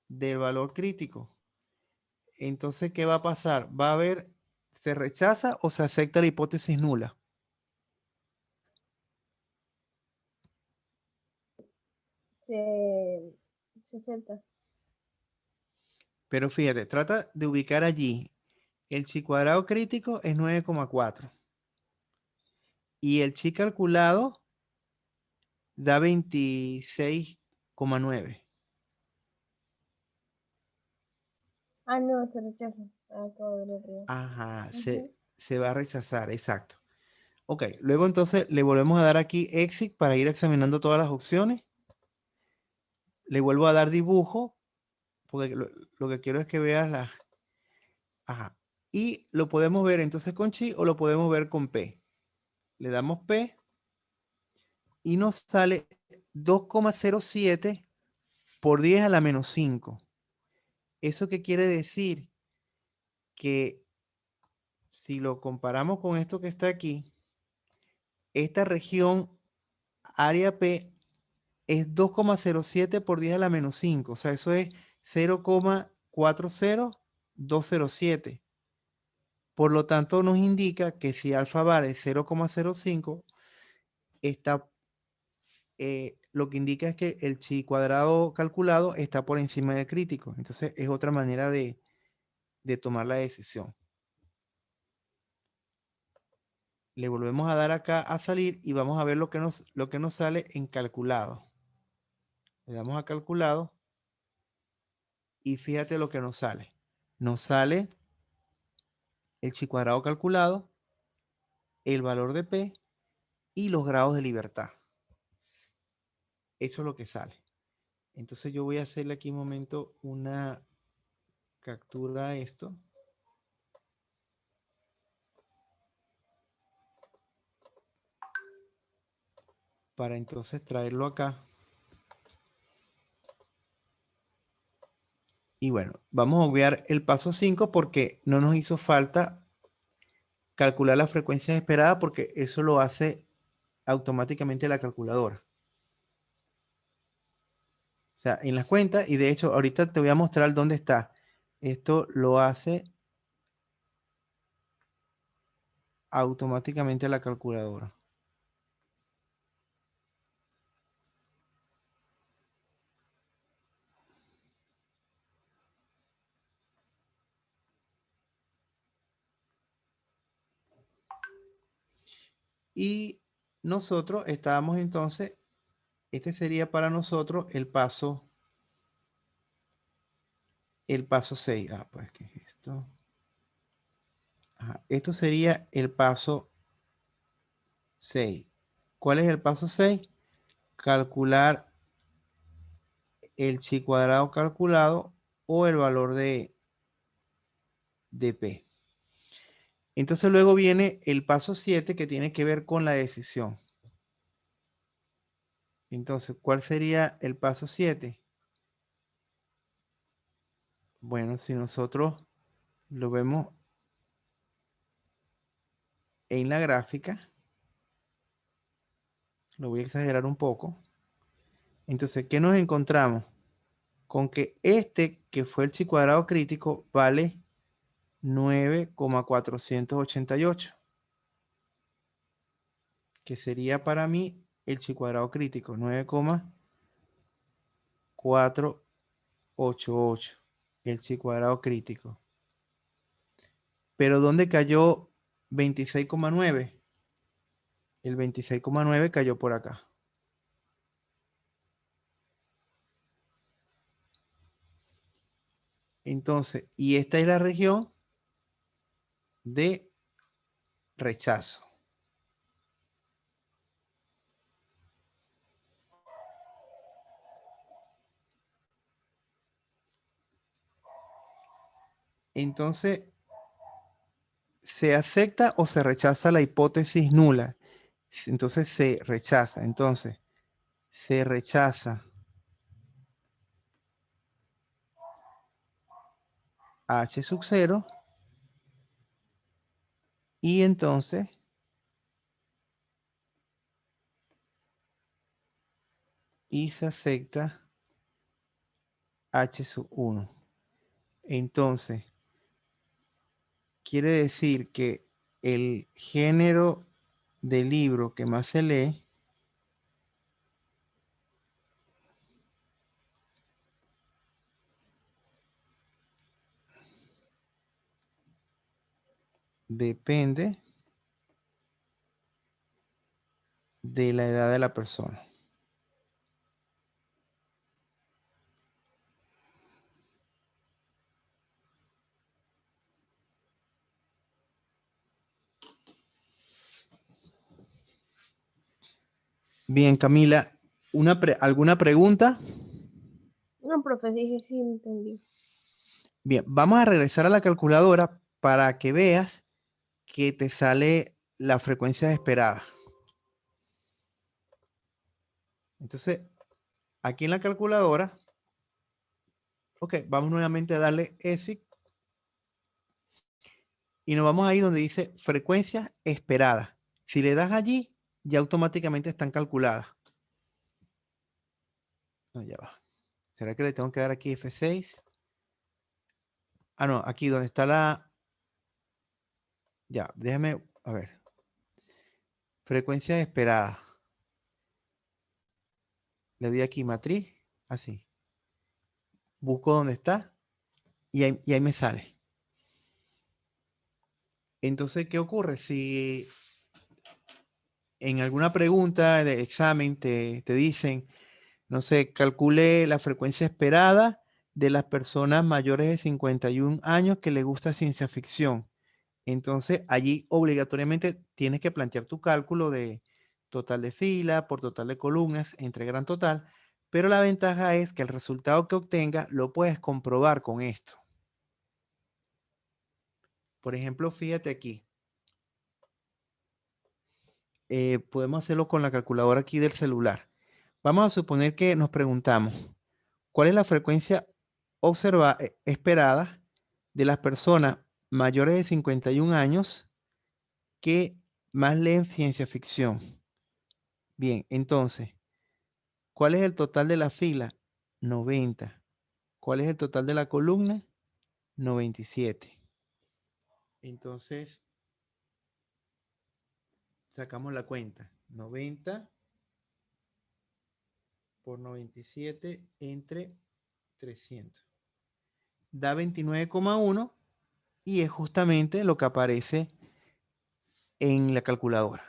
del valor crítico. Entonces, ¿qué va a pasar? Va a haber, ¿se rechaza o se acepta la hipótesis nula? Se acepta. Pero fíjate, trata de ubicar allí. El chi cuadrado crítico es 9,4. Y el chi calculado da 26,9. Ah, no, se rechaza. Acabo de ver arriba. Ajá, Ujú. se va a rechazar, exacto. Ok, luego entonces le volvemos a dar aquí Exit para ir examinando todas las opciones. Le vuelvo a dar dibujo, porque lo que quiero es que veas las... Ajá. Y lo podemos ver entonces con chi o lo podemos ver con P. Le damos P y nos sale 2,07 por 10 a la menos 5. ¿Eso qué quiere decir? Que si lo comparamos con esto que está aquí, esta región área P es 2,07 por 10 a la menos 5. O sea, eso es 0,40207. Por lo tanto, nos indica que si alfa vale 0,05, lo que indica es que el chi cuadrado calculado está por encima del crítico. Entonces, es otra manera de tomar la decisión. Le volvemos a dar acá a salir y vamos a ver lo que nos sale en calculado. Le damos a calculado y fíjate lo que nos sale. Nos sale el chi cuadrado calculado, el valor de P y los grados de libertad. Eso es lo que sale. Entonces yo voy a hacerle aquí un momento una captura de esto. Para entonces traerlo acá. Y bueno, vamos a obviar el paso 5 porque no nos hizo falta calcular la frecuencia esperada porque eso lo hace automáticamente la calculadora. O sea, en las cuentas, y de hecho ahorita te voy a mostrar dónde está. Esto lo hace automáticamente la calculadora. Y nosotros estábamos entonces, este sería para nosotros el paso 6. Ah, pues, ¿qué es esto? Ajá, esto sería el paso 6. ¿Cuál es el paso 6? Calcular el chi cuadrado calculado o el valor de P. Entonces luego viene el paso 7 que tiene que ver con la decisión. Entonces, ¿cuál sería el paso 7? Bueno, si nosotros lo vemos en la gráfica, lo voy a exagerar un poco. Entonces, ¿qué nos encontramos? Con que este, que fue el chi cuadrado crítico, vale 9,488. que sería para mí el chi cuadrado crítico, 9,488, el chi cuadrado crítico. Pero ¿dónde cayó 26,9? El 26,9 cayó por acá. Entonces, y esta es la región de rechazo. Entonces, ¿se acepta o se rechaza la hipótesis nula? Entonces, se rechaza. Entonces, se rechaza H sub 0 y entonces y se acepta H sub 1. Entonces, quiere decir que el género de libro que más se lee depende de la edad de la persona. Bien, Camila, ¿alguna pregunta? No, profe, dije sí, entendí. Bien, vamos a regresar a la calculadora para que veas que te sale la frecuencia esperada. Entonces, aquí en la calculadora, ok, vamos nuevamente a darle ESIC y nos vamos ahí donde dice frecuencia esperada. Si le das allí, ya automáticamente están calculadas. No, ya va. ¿Será que le tengo que dar aquí F6? Ah, no, aquí donde está la... Ya, déjame, a ver. Frecuencia esperada. Le doy aquí matriz, así. Busco donde está y ahí me sale. Entonces, ¿qué ocurre? Si en alguna pregunta de examen te dicen, no sé, calcule la frecuencia esperada de las personas mayores de 51 años que les gusta ciencia ficción. Entonces, allí obligatoriamente tienes que plantear tu cálculo de total de fila por total de columnas entre gran total, pero la ventaja es que el resultado que obtengas lo puedes comprobar con esto. Por ejemplo, fíjate aquí. Podemos hacerlo con la calculadora aquí del celular. Vamos a suponer que nos preguntamos, ¿cuál es la frecuencia esperada de las personas mayores de 51 años que más leen ciencia ficción? Bien, entonces, ¿cuál es el total de la fila? 90. ¿Cuál es el total de la columna? 97. Entonces, sacamos la cuenta. 90 por 97 entre 300. Da 29,1 y es justamente lo que aparece en la calculadora.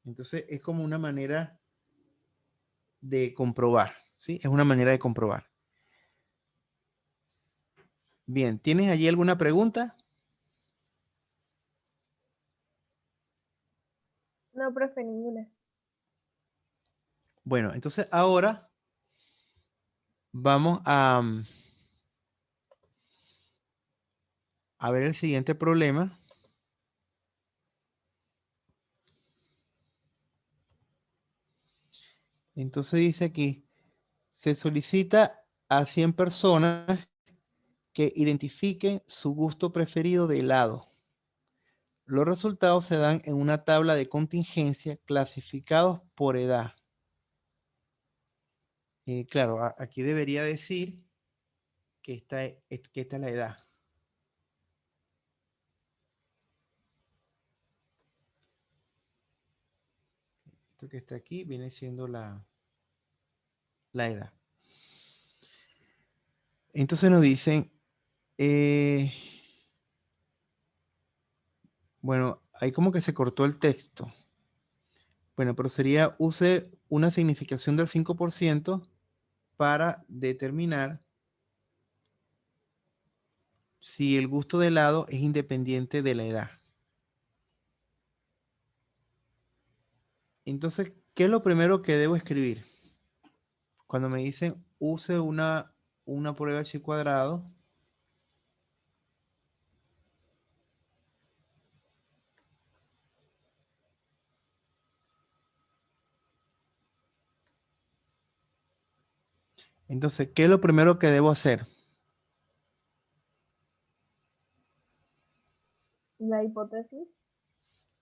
Entonces, es como una manera de comprobar, ¿sí? Es una manera de comprobar. Bien, ¿tienes allí alguna pregunta? No, profe, ninguna. Bueno, entonces ahora vamos a ver el siguiente problema. Entonces dice aquí, se solicita a 100 personas que identifiquen su gusto preferido de helado. Los resultados se dan en una tabla de contingencia clasificados por edad. Claro, aquí debería decir que esta es la edad. Esto que está aquí viene siendo la edad. Entonces nos dicen, bueno, ahí como que se cortó el texto. Bueno, pero sería use una significación del 5% para determinar si el gusto de helado es independiente de la edad. Entonces, ¿qué es lo primero que debo escribir? Cuando me dicen use una prueba de chi cuadrado, entonces, ¿qué es lo primero que debo hacer? La hipótesis.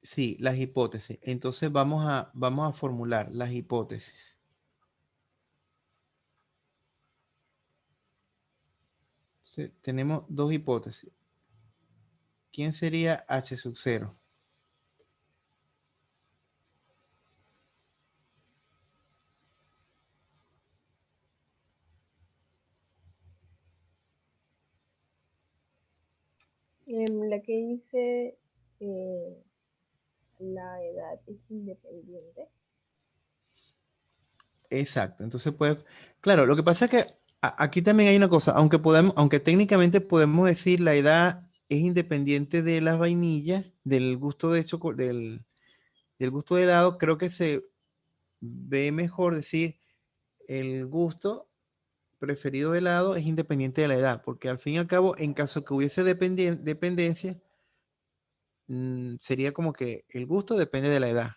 Sí, las hipótesis. Entonces vamos a formular las hipótesis. Entonces, tenemos dos hipótesis. ¿Quién sería H sub 0? La que dice la edad es independiente. Exacto. Entonces, pues, claro, lo que pasa es que aquí también hay una cosa, aunque técnicamente podemos decir la edad es independiente de las vainillas, del gusto de del gusto de helado, creo que se ve mejor decir el gusto preferido de helado es independiente de la edad, porque al fin y al cabo, en caso que hubiese dependencia, sería como que el gusto depende de la edad,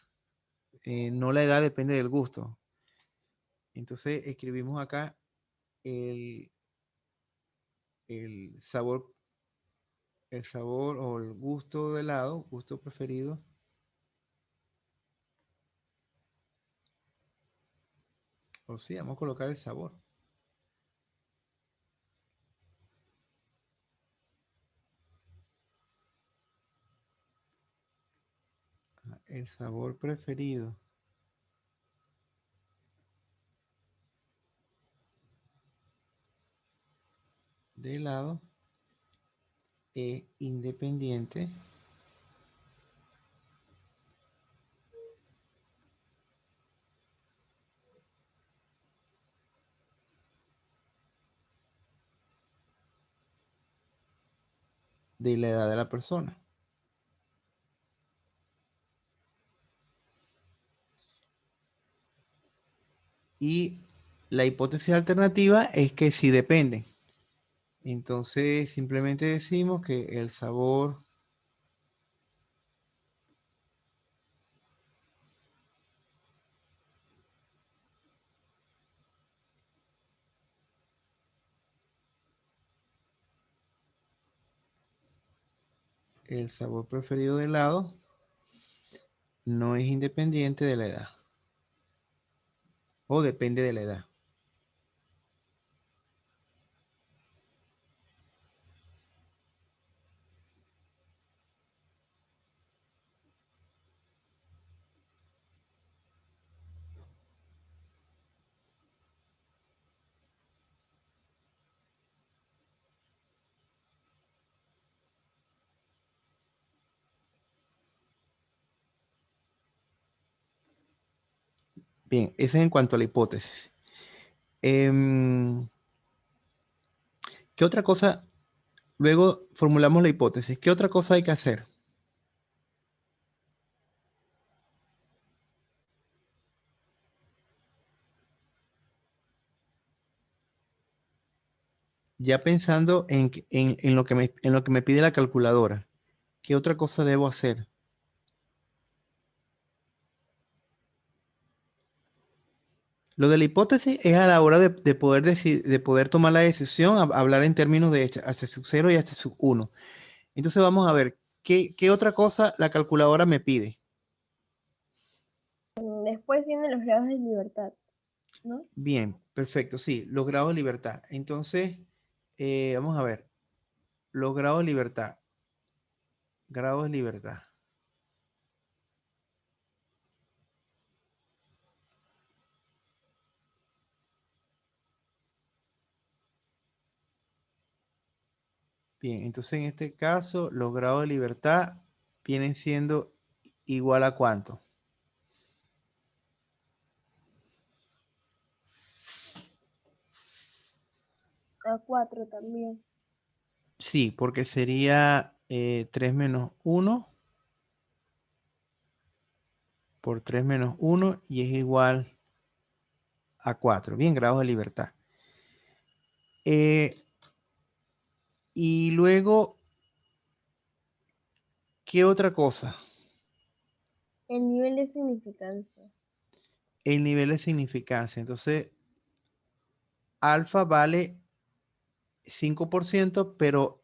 no la edad depende del gusto. Entonces escribimos acá el, el sabor, el sabor o el gusto de helado, gusto preferido. O sí, vamos a colocar el sabor. El sabor preferido de helado es independiente de la edad de la persona. Y la hipótesis alternativa es que sí dependen. Entonces simplemente decimos que el sabor preferido de helado no es independiente de la edad. O depende de la edad. Bien, ese es en cuanto a la hipótesis. ¿Qué otra cosa? Luego formulamos la hipótesis. ¿Qué otra cosa hay que hacer? Ya pensando en en lo que me pide la calculadora. ¿Qué otra cosa debo hacer? Lo de la hipótesis es a la hora de poder de poder tomar la decisión, hablar en términos de H sub 0 y H sub 1. Entonces vamos a ver, ¿qué otra cosa la calculadora me pide? Después vienen los grados de libertad, ¿no? Bien, perfecto, sí, los grados de libertad. Entonces, vamos a ver, los grados de libertad. Grados de libertad. Bien, entonces en este caso los grados de libertad vienen siendo igual a ¿cuánto? A 4 también. Sí, porque sería 3 menos 1 por 3 menos 1 y es igual a 4. Bien, grados de libertad. Y luego, ¿qué otra cosa? El nivel de significancia. El nivel de significancia. Entonces, alfa vale 5%, pero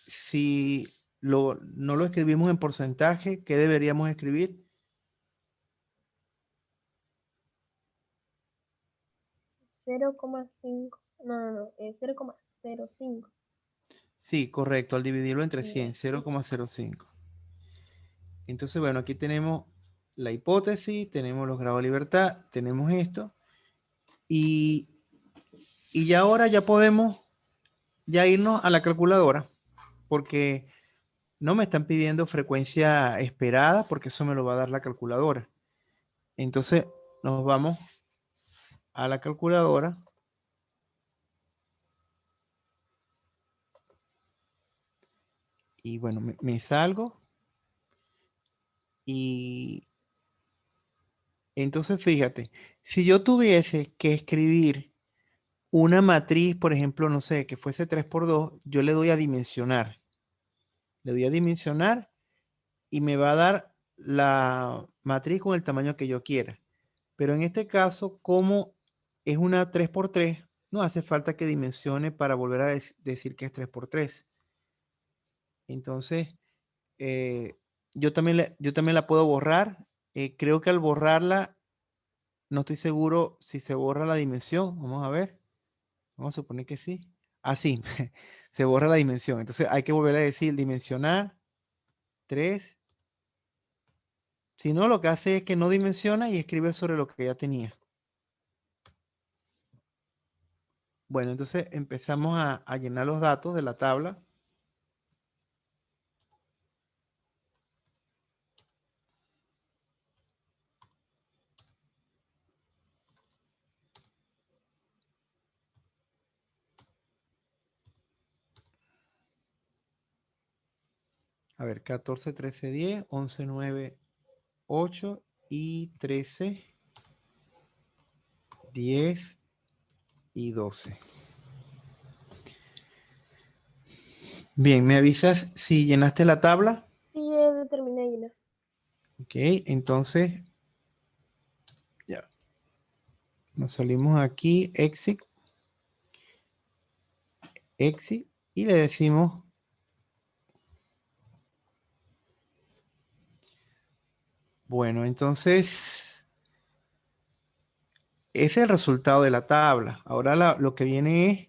si no lo escribimos en porcentaje, ¿qué deberíamos escribir? 0,5. No, 0,05. Sí, correcto, al dividirlo entre 100, Ya. 0,05. Entonces, bueno, aquí tenemos la hipótesis, tenemos los grados de libertad, tenemos esto, y ya ahora ya podemos ya irnos a la calculadora, porque no me están pidiendo frecuencia esperada, porque eso me lo va a dar la calculadora. Entonces, nos vamos a la calculadora. Y bueno, me salgo. Y entonces fíjate, si yo tuviese que escribir una matriz, por ejemplo, no sé, que fuese 3 por 2, yo le doy a dimensionar. Le doy a dimensionar y me va a dar la matriz con el tamaño que yo quiera. Pero en este caso, como es una 3 por 3, no hace falta que dimensione para volver a decir que es 3 por 3. Entonces, eh, yo también la puedo borrar. Creo que al borrarla, no estoy seguro si se borra la dimensión. Vamos a ver. Vamos a suponer que sí. Ah, sí, se borra la dimensión. Entonces hay que volver a decir dimensionar 3. Si no, lo que hace es que no dimensiona y escribe sobre lo que ya tenía. Bueno, entonces empezamos a llenar los datos de la tabla. A ver, 14, 13, 10, 11, 9, 8 y 13, 10 y 12. Bien, ¿me avisas si llenaste la tabla? Sí, ya determiné llenar. Ok, entonces ya nos salimos aquí, exit, y le decimos, bueno, entonces ese es el resultado de la tabla. Ahora lo que viene es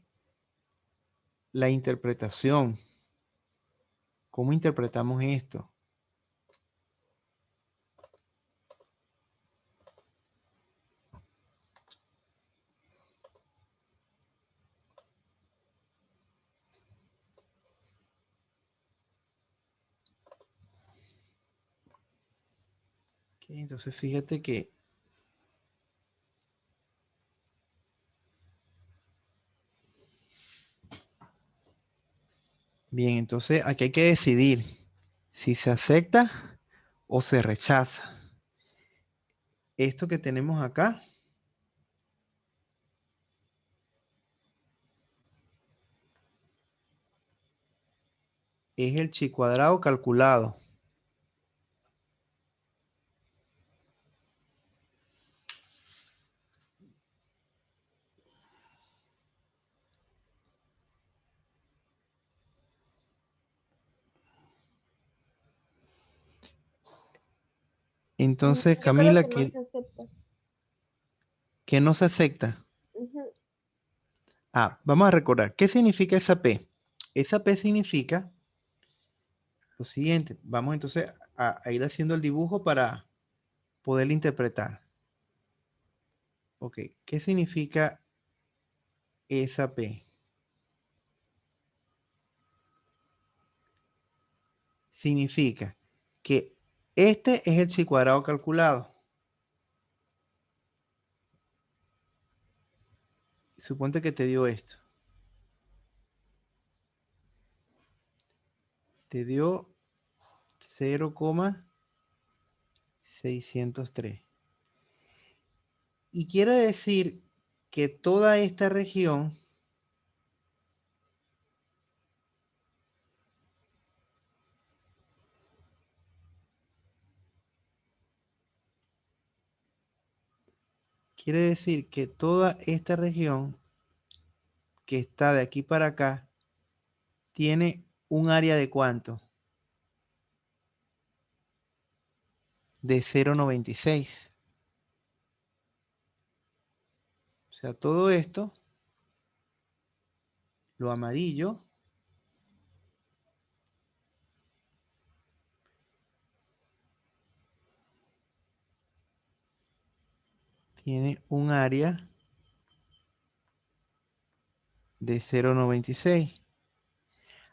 la interpretación. ¿Cómo interpretamos esto? Ok, entonces fíjate que bien, entonces aquí hay que decidir si se acepta o se rechaza. Esto que tenemos acá es el chi cuadrado calculado. Entonces, Yo creo Camila, que no se acepta. que no se acepta. Ujú. Ah, vamos a recordar. ¿Qué significa esa P? Esa P significa lo siguiente. Vamos entonces a ir haciendo el dibujo para poder interpretar. Ok, ¿qué significa esa P? significa que este es el chi cuadrado calculado. Suponte que te dio esto. Te dio 0,603. Y quiere decir que toda esta región que está de aquí para acá tiene un área de ¿cuánto? De 0,96. O sea, todo esto, lo amarillo, tiene un área de 0,96.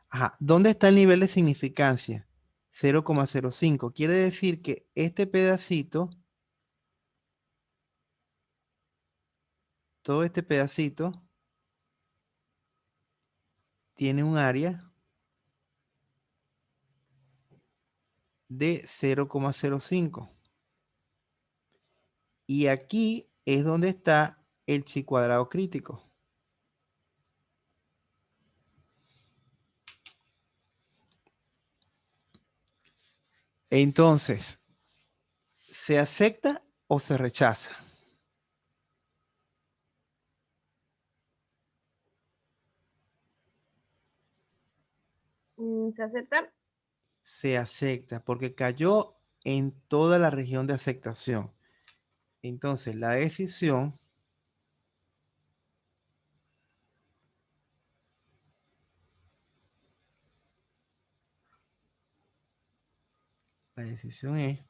Ajá, ¿dónde está el nivel de significancia? 0,05. Quiere decir que este pedacito, todo este pedacito, tiene un área de 0,05. Y aquí es donde está el chi cuadrado crítico. Entonces, ¿se acepta o se rechaza? ¿Se acepta? Se acepta porque cayó en toda la región de aceptación. Entonces, la decisión es,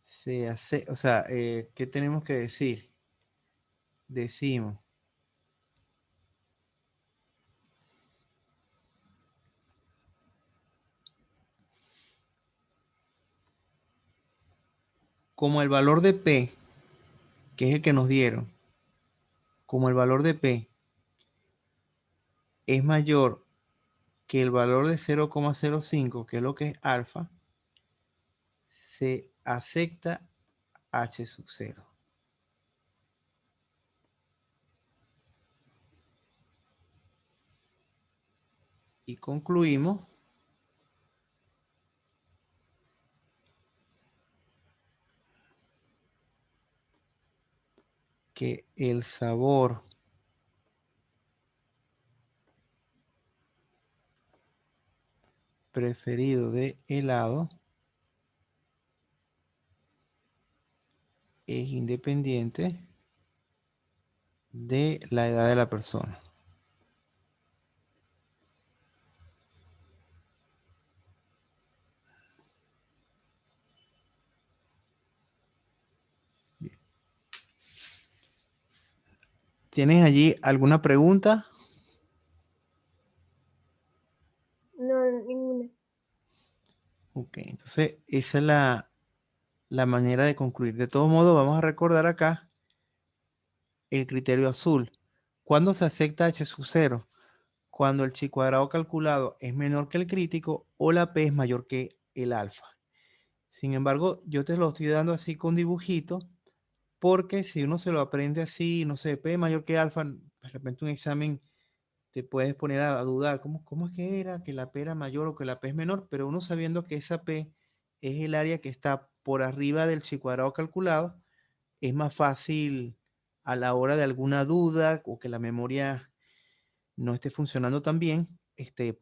se hace, o sea, ¿qué tenemos que decir? Decimos, como el valor de P, que es el que nos dieron, como el valor de P es mayor que el valor de 0,05, que es lo que es alfa, se acepta H sub 0. Y concluimos que el sabor preferido de helado es independiente de la edad de la persona. Bien. ¿Tienes allí alguna pregunta? No, ninguna. Ok, entonces esa es la manera de concluir. De todos modos, vamos a recordar acá el criterio azul. ¿Cuándo se acepta H sub 0? Cuando el chi cuadrado calculado es menor que el crítico o la P es mayor que el alfa. Sin embargo, yo te lo estoy dando así con dibujito, porque si uno se lo aprende así, no sé, P mayor que alfa, de repente un examen te puedes poner a dudar, ¿cómo es que era? Que la P era mayor o que la P es menor, pero uno sabiendo que esa P es el área que está por arriba del chi cuadrado calculado, es más fácil a la hora de alguna duda o que la memoria no esté funcionando tan bien,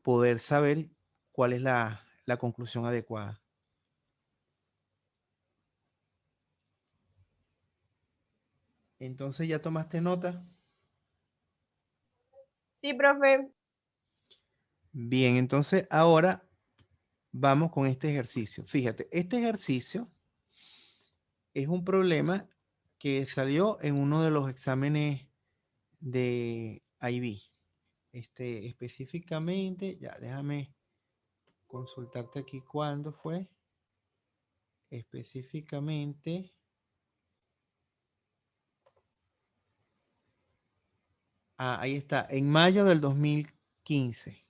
poder saber cuál es la conclusión adecuada. Entonces, ¿ya tomaste nota? Sí, profe. Bien, entonces ahora vamos con este ejercicio. Fíjate, este ejercicio es un problema que salió en uno de los exámenes de IB. Específicamente, ya déjame consultarte aquí cuándo fue específicamente. Ahí está, en mayo del 2015.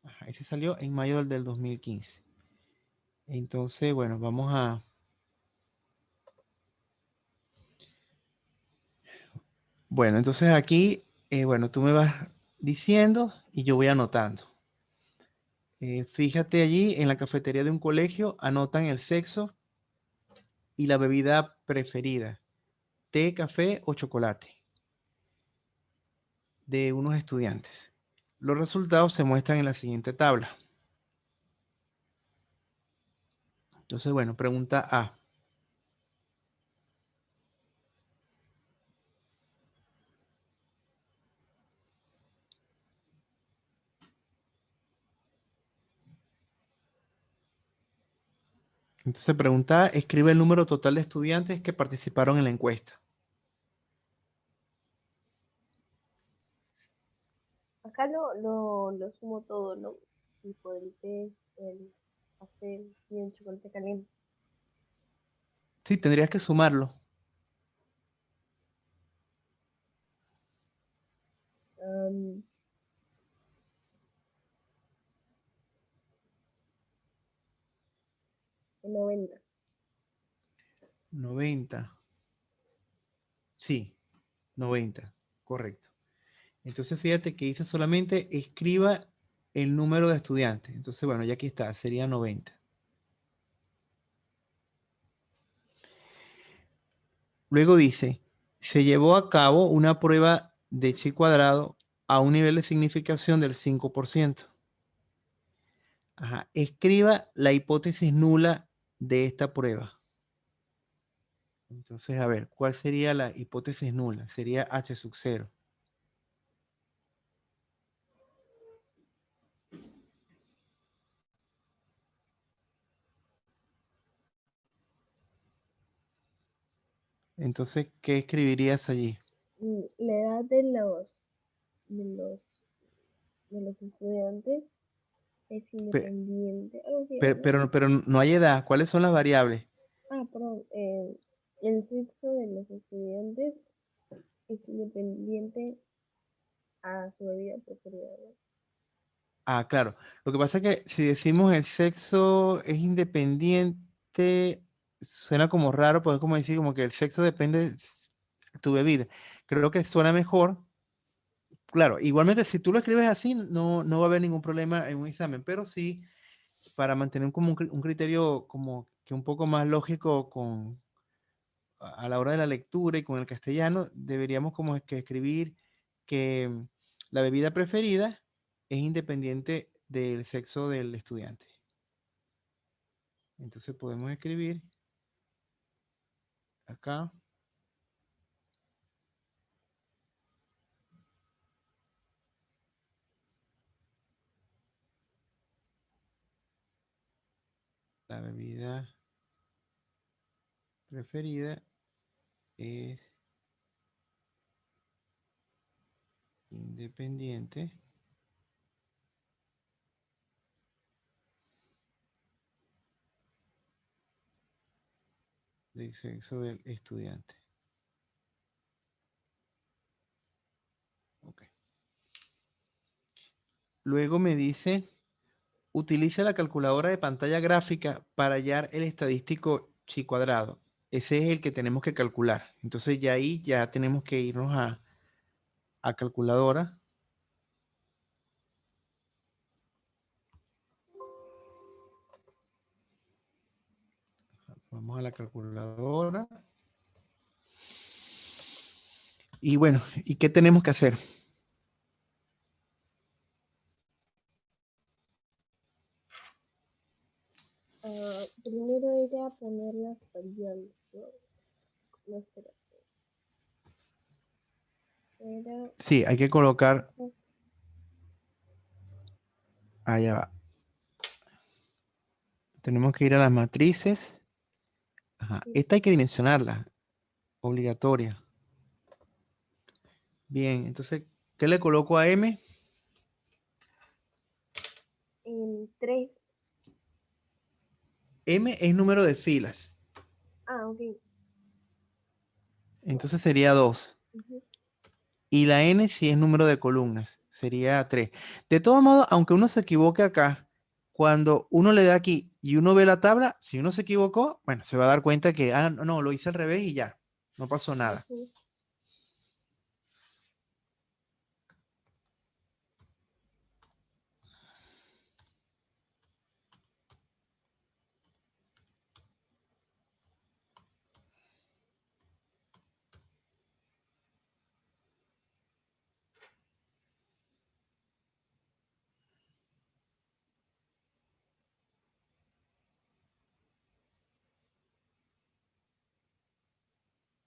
Ajá, ese salió en mayo del 2015. Entonces, bueno, vamos a... Bueno, entonces aquí, bueno, tú me vas diciendo y yo voy anotando. Fíjate allí en la cafetería de un colegio, anotan el sexo y la bebida preferida, té, café o chocolate, de unos estudiantes. Los resultados se muestran en la siguiente tabla. Entonces, bueno, pregunta A. Entonces, pregunta A, escribe el número total de estudiantes que participaron en la encuesta. Acá lo sumo todo, ¿no? Tipo el té, el café y el chocolate caliente. Sí, tendrías que sumarlo. Am, 90. 90. Sí, 90. Correcto. Entonces, fíjate que dice solamente escriba el número de estudiantes. Entonces, bueno, ya aquí está, sería 90. Luego dice, se llevó a cabo una prueba de chi cuadrado a un nivel de significación del 5%. Ajá. Escriba la hipótesis nula de esta prueba. Entonces, a ver, ¿cuál sería la hipótesis nula? Sería H sub 0. Entonces, ¿qué escribirías allí? La edad de los, de los estudiantes es Pe- independiente. Algo así era, Pero, ¿no? pero no hay edad. ¿Cuáles son las variables? Ah, perdón. El sexo de los estudiantes es independiente a su bebida preferida, ¿no? Ah, claro. Lo que pasa es que si decimos el sexo es independiente, suena como raro, porque es como decir como que el sexo depende de tu bebida. Creo que suena mejor. Claro, igualmente si tú lo escribes así, no va a haber ningún problema en un examen, pero sí, para mantener como un criterio como que un poco más lógico a la hora de la lectura y con el castellano, deberíamos como que escribir que la bebida preferida es independiente del sexo del estudiante. Entonces podemos escribir acá la bebida preferida es independiente del sexo del estudiante. Okay. Luego me dice, utiliza la calculadora de pantalla gráfica para hallar el estadístico chi cuadrado. Ese es el que tenemos que calcular. Entonces ya ahí ya tenemos que irnos a calculadora. Vamos a la calculadora. Y bueno, ¿y qué tenemos que hacer? Primero era poner las variables, ¿no? No, espera. Era... Sí, hay que colocar, allá va. Tenemos que ir a las matrices. Ajá. Esta hay que dimensionarla, obligatoria. Bien, entonces, ¿qué le coloco a M? En 3. M es número de filas. Ah, ok. Entonces sería 2. Ujú. Y la N sí es número de columnas. Sería 3. De todos modos, aunque uno se equivoque acá, cuando uno le da aquí y uno ve la tabla, si uno se equivocó, bueno, se va a dar cuenta que, ah, no, lo hice al revés y ya. No pasó nada. Ujú.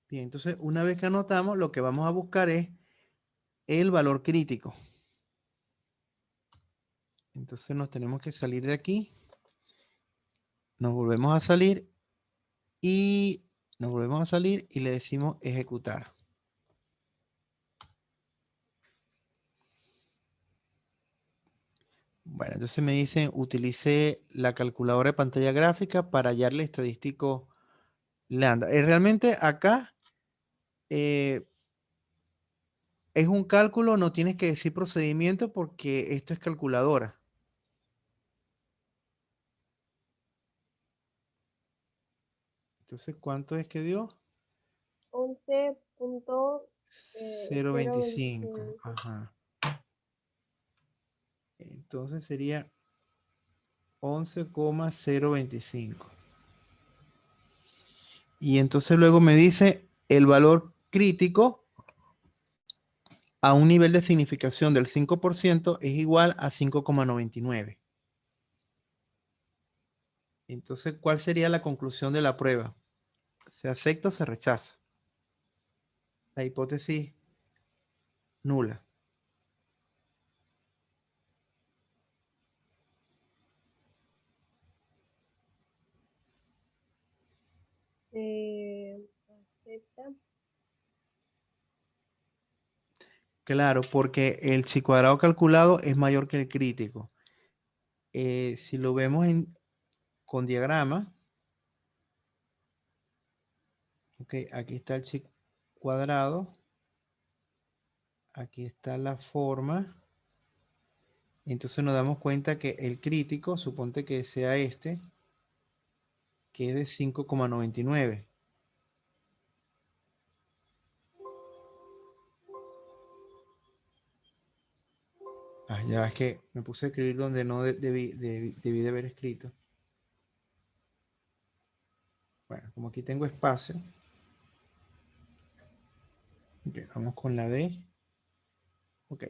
Bien, entonces una vez que anotamos, lo que vamos a buscar es el valor crítico. Entonces nos tenemos que salir de aquí. Nos volvemos a salir y le decimos ejecutar. Bueno, entonces me dicen, utilicé la calculadora de pantalla gráfica para hallarle estadístico lambda. Realmente acá es un cálculo, no tienes que decir procedimiento porque esto es calculadora. Entonces, ¿cuánto es que dio? 0.25. 11.025. Ajá. Entonces sería 11,025. Y entonces luego me dice el valor crítico a un nivel de significación del 5% es igual a 5,99. Entonces, ¿cuál sería la conclusión de la prueba? ¿Se acepta o se rechaza? La hipótesis nula. Se acepta. Claro, porque el chi cuadrado calculado es mayor que el crítico. Si lo vemos con diagrama, okay, aquí está el chi cuadrado, aquí está la forma. Entonces nos damos cuenta que el crítico, suponte que sea este, que es de 5,99. Ah, ya es que me puse a escribir donde no debí de haber escrito. Bueno, como aquí tengo espacio. Ok, vamos con la D. Ok.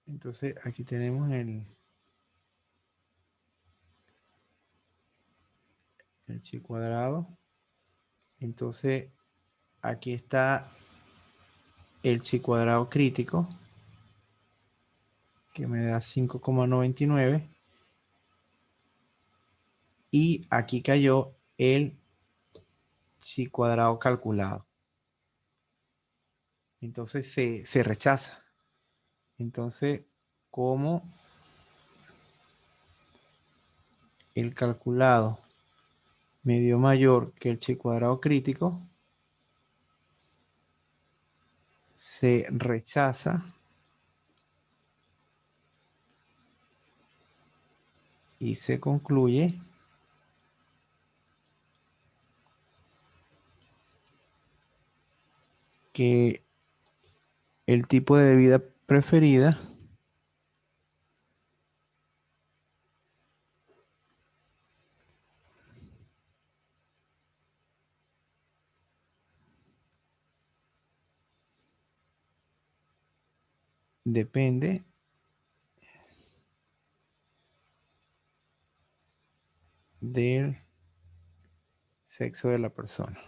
Entonces aquí tenemos el chi cuadrado. Entonces aquí está el chi cuadrado crítico, que me da 5,99. Y aquí cayó el chi cuadrado calculado. Entonces se rechaza. Entonces, como el calculado me dio mayor que el chi cuadrado crítico, se rechaza y se concluye que el tipo de bebida preferida depende del sexo de la persona.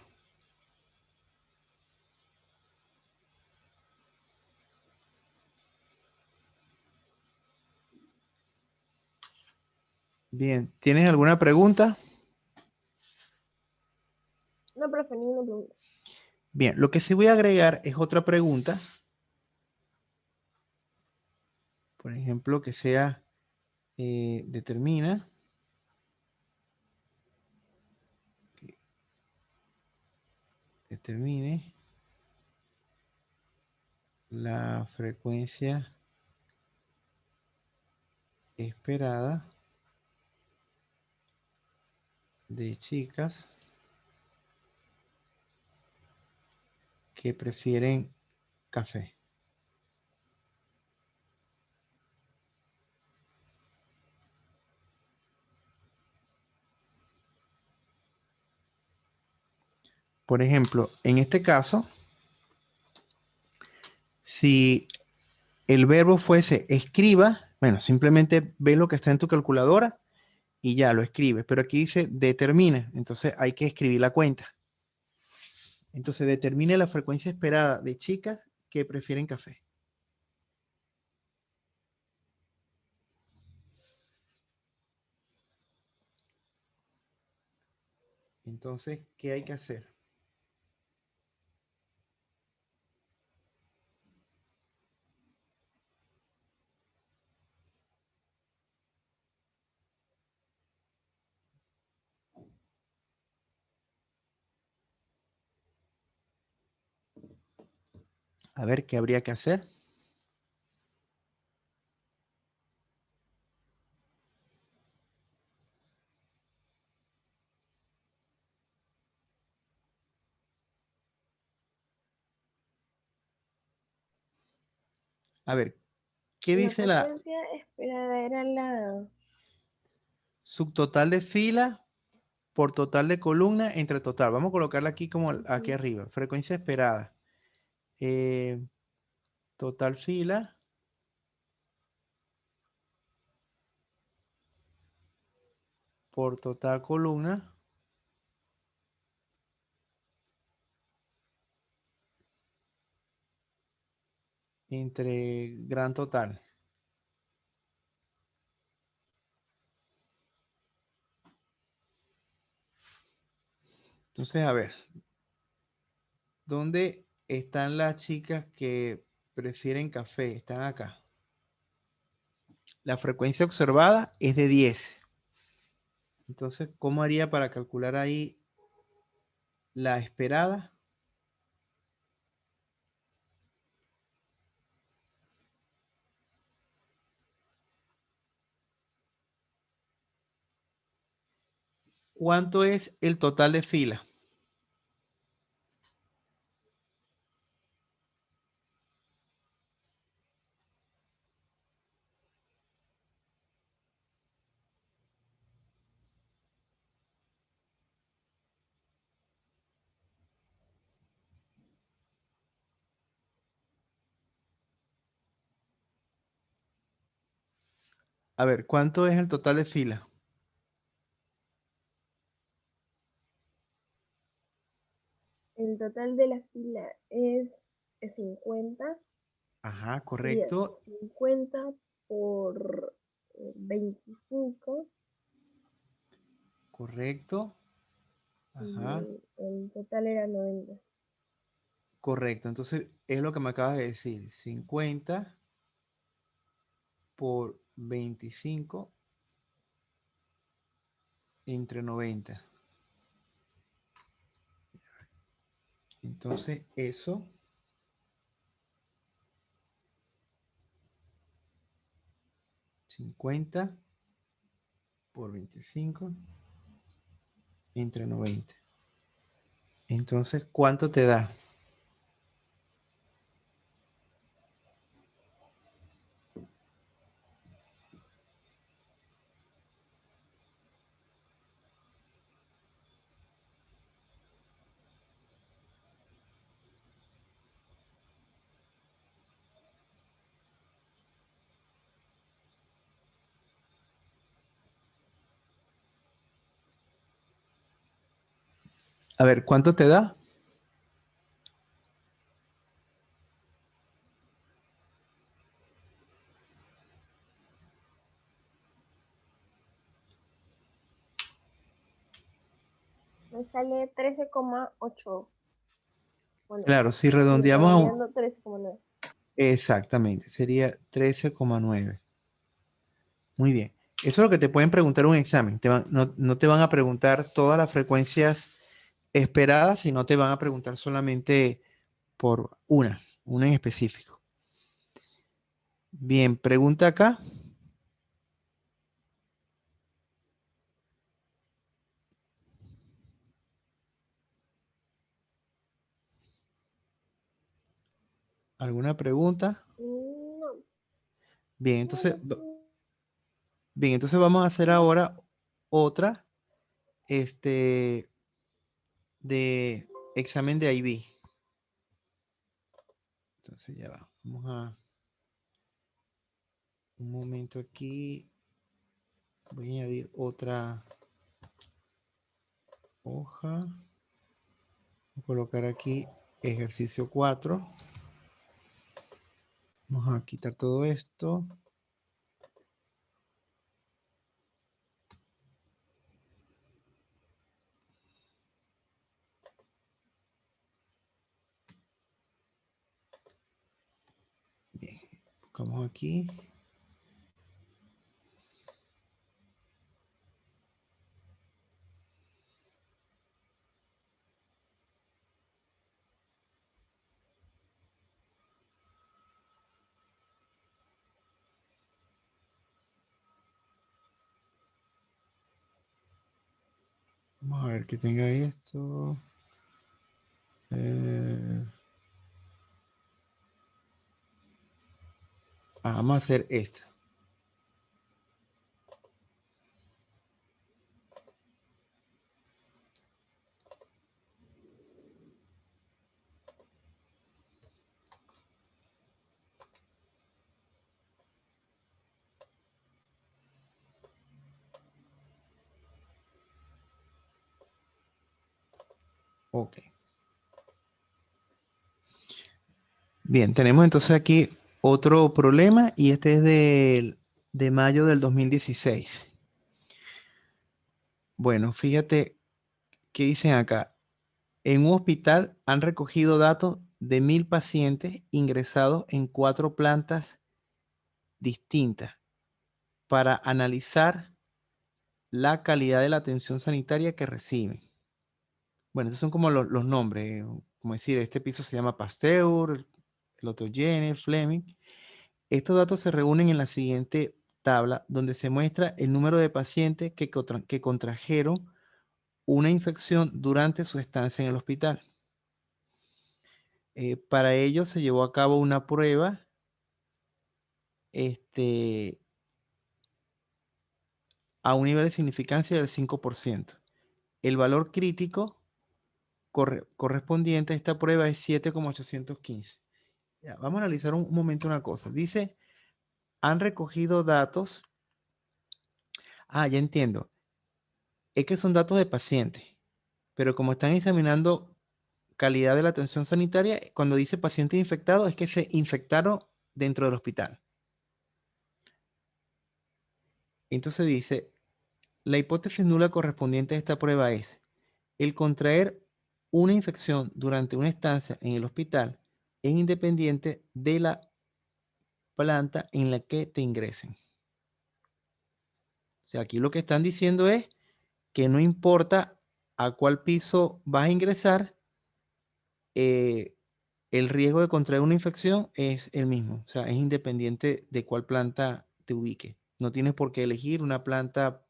Bien, ¿tienes alguna pregunta? No, profe, ninguna pregunta. Bien, lo que sí voy a agregar es otra pregunta. Por ejemplo, que sea determina Determine la frecuencia esperada de chicas que prefieren café. Por ejemplo, en este caso, si el verbo fuese escriba, bueno, simplemente ve lo que está en tu calculadora y ya lo escribes. Pero aquí dice determina, entonces hay que escribir la cuenta. Entonces determine la frecuencia esperada de chicas que prefieren café. Entonces, ¿qué hay que hacer? A ver, ¿qué habría que hacer? A ver, ¿qué La dice la frecuencia esperada era la... subtotal de fila por total de columna entre total? Vamos a colocarla aquí como aquí arriba. Frecuencia esperada. Total fila por total columna entre gran total. Entonces, a ver, ¿dónde están las chicas que prefieren café? Están acá. La frecuencia observada es de 10. Entonces, ¿cómo haría para calcular ahí la esperada? ¿Cuánto es el total de fila? A ver, ¿cuánto es el total de fila? El total de la fila es 50. Ajá, Sería correcto. 50 por 25 Correcto. y Ajá, el total era 90. correcto. Entonces, es lo que me acabas de decir. 50 por 25 entre 90. Entonces, eso 50 por 25 entre 90. Entonces, ¿cuánto te da? A ver, ¿cuánto te da? Me sale 13,8. Bueno, Claro, si sí, redondeamos a un... redondeando 13,9. Exactamente, sería 13,9. Muy bien. Eso es lo que te pueden preguntar en un examen. No te van a preguntar todas las frecuencias esperada, si no te van a preguntar solamente por una en específico. Bien, pregunta acá. ¿Alguna pregunta? No. Bien, entonces, No. vamos a hacer ahora otra, de examen de IB. Entonces ya va. Vamos a un momento aquí. Voy a añadir otra hoja. Voy a colocar aquí ejercicio 4. Vamos a quitar todo esto. Bien, buscamos aquí. Vamos a ver que tenga esto. Vamos a hacer esto. Ok. Bien, tenemos entonces aquí otro problema y este es de mayo del 2016. Bueno, fíjate qué dicen acá. En un hospital han recogido datos de 1.000 pacientes ingresados en 4 plantas distintas para analizar la calidad de la atención sanitaria que reciben. Bueno, estos son como los nombres, como decir, este piso se llama Pasteur, el otro Jenner, Fleming. Estos datos se reúnen en la siguiente tabla, donde se muestra el número de pacientes que contrajeron una infección durante su estancia en el hospital. Para ello se llevó a cabo una prueba a un nivel de significancia del 5%. El valor crítico correspondiente a esta prueba es 7,815. Ya, vamos a analizar un momento una cosa. Dice, han recogido datos. Ya entiendo. Es que son datos de pacientes, pero como están examinando calidad de la atención sanitaria, cuando dice pacientes infectados, es que se infectaron dentro del hospital. Entonces dice, la hipótesis nula correspondiente a esta prueba es el contraer una infección durante una estancia en el hospital es independiente de la planta en la que te ingresen. O sea, aquí lo que están diciendo es que no importa a cuál piso vas a ingresar, el riesgo de contraer una infección es el mismo. O sea, es independiente de cuál planta te ubique. No tienes por qué elegir una planta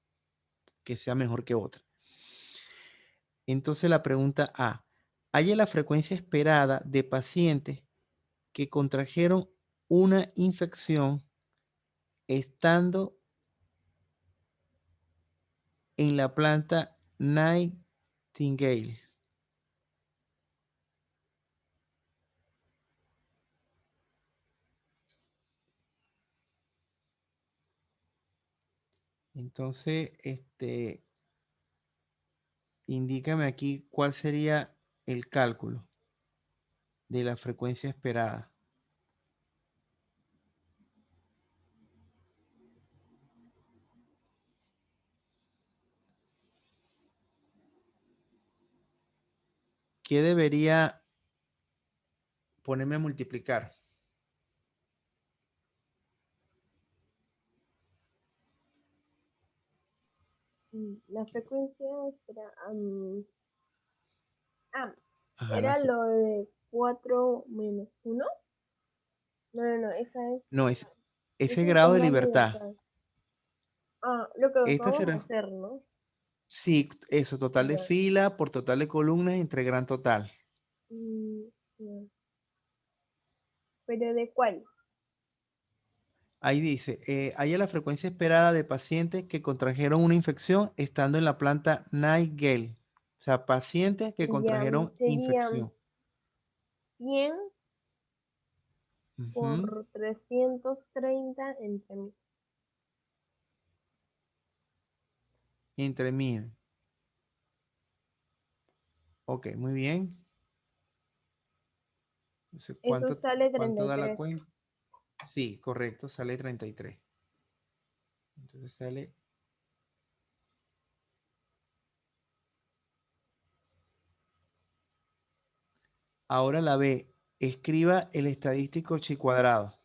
que sea mejor que otra. Entonces la pregunta A, ¿hay la frecuencia esperada de pacientes que contrajeron una infección estando en la planta Nightingale? Entonces, indícame aquí cuál sería el cálculo de la frecuencia esperada. ¿Qué debería ponerme a multiplicar? La frecuencia espera, Ajá, Era lo de 4 menos 1. No, esa no, ese es el grado de total de libertad. libertad. Lo que Esta acabamos de será, hacer, ¿no? sí, eso, total de Ya. fila por total de columnas entre gran total. Ya. ¿Pero de cuál? Ahí dice, haya la frecuencia esperada de pacientes que contrajeron una infección estando en la planta Nightingale. O sea, pacientes que Ya, contrajeron serían infección. 100 Ujú. por 330 entre 1000. Entre 1000. Ok, muy bien. Entonces, Eso sale ¿cuánto da la 33. cuenta? Sí, correcto, sale 33. Entonces sale. Ahora la B. Escriba el estadístico chi cuadrado.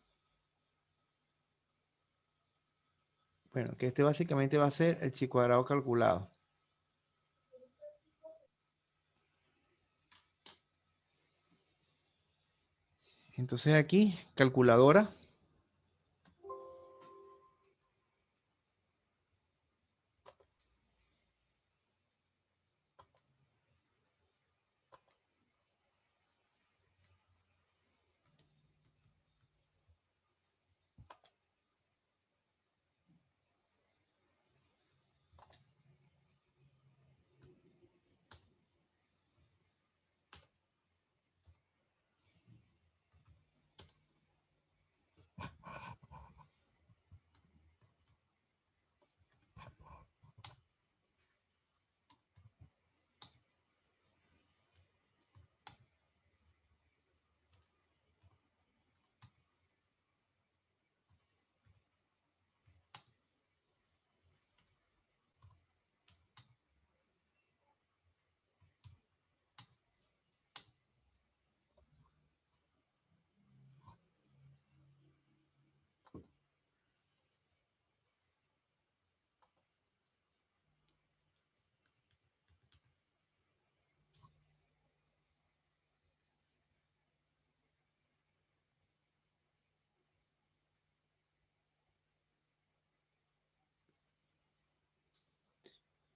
Bueno, que este básicamente va a ser el chi cuadrado calculado. Entonces aquí, calculadora.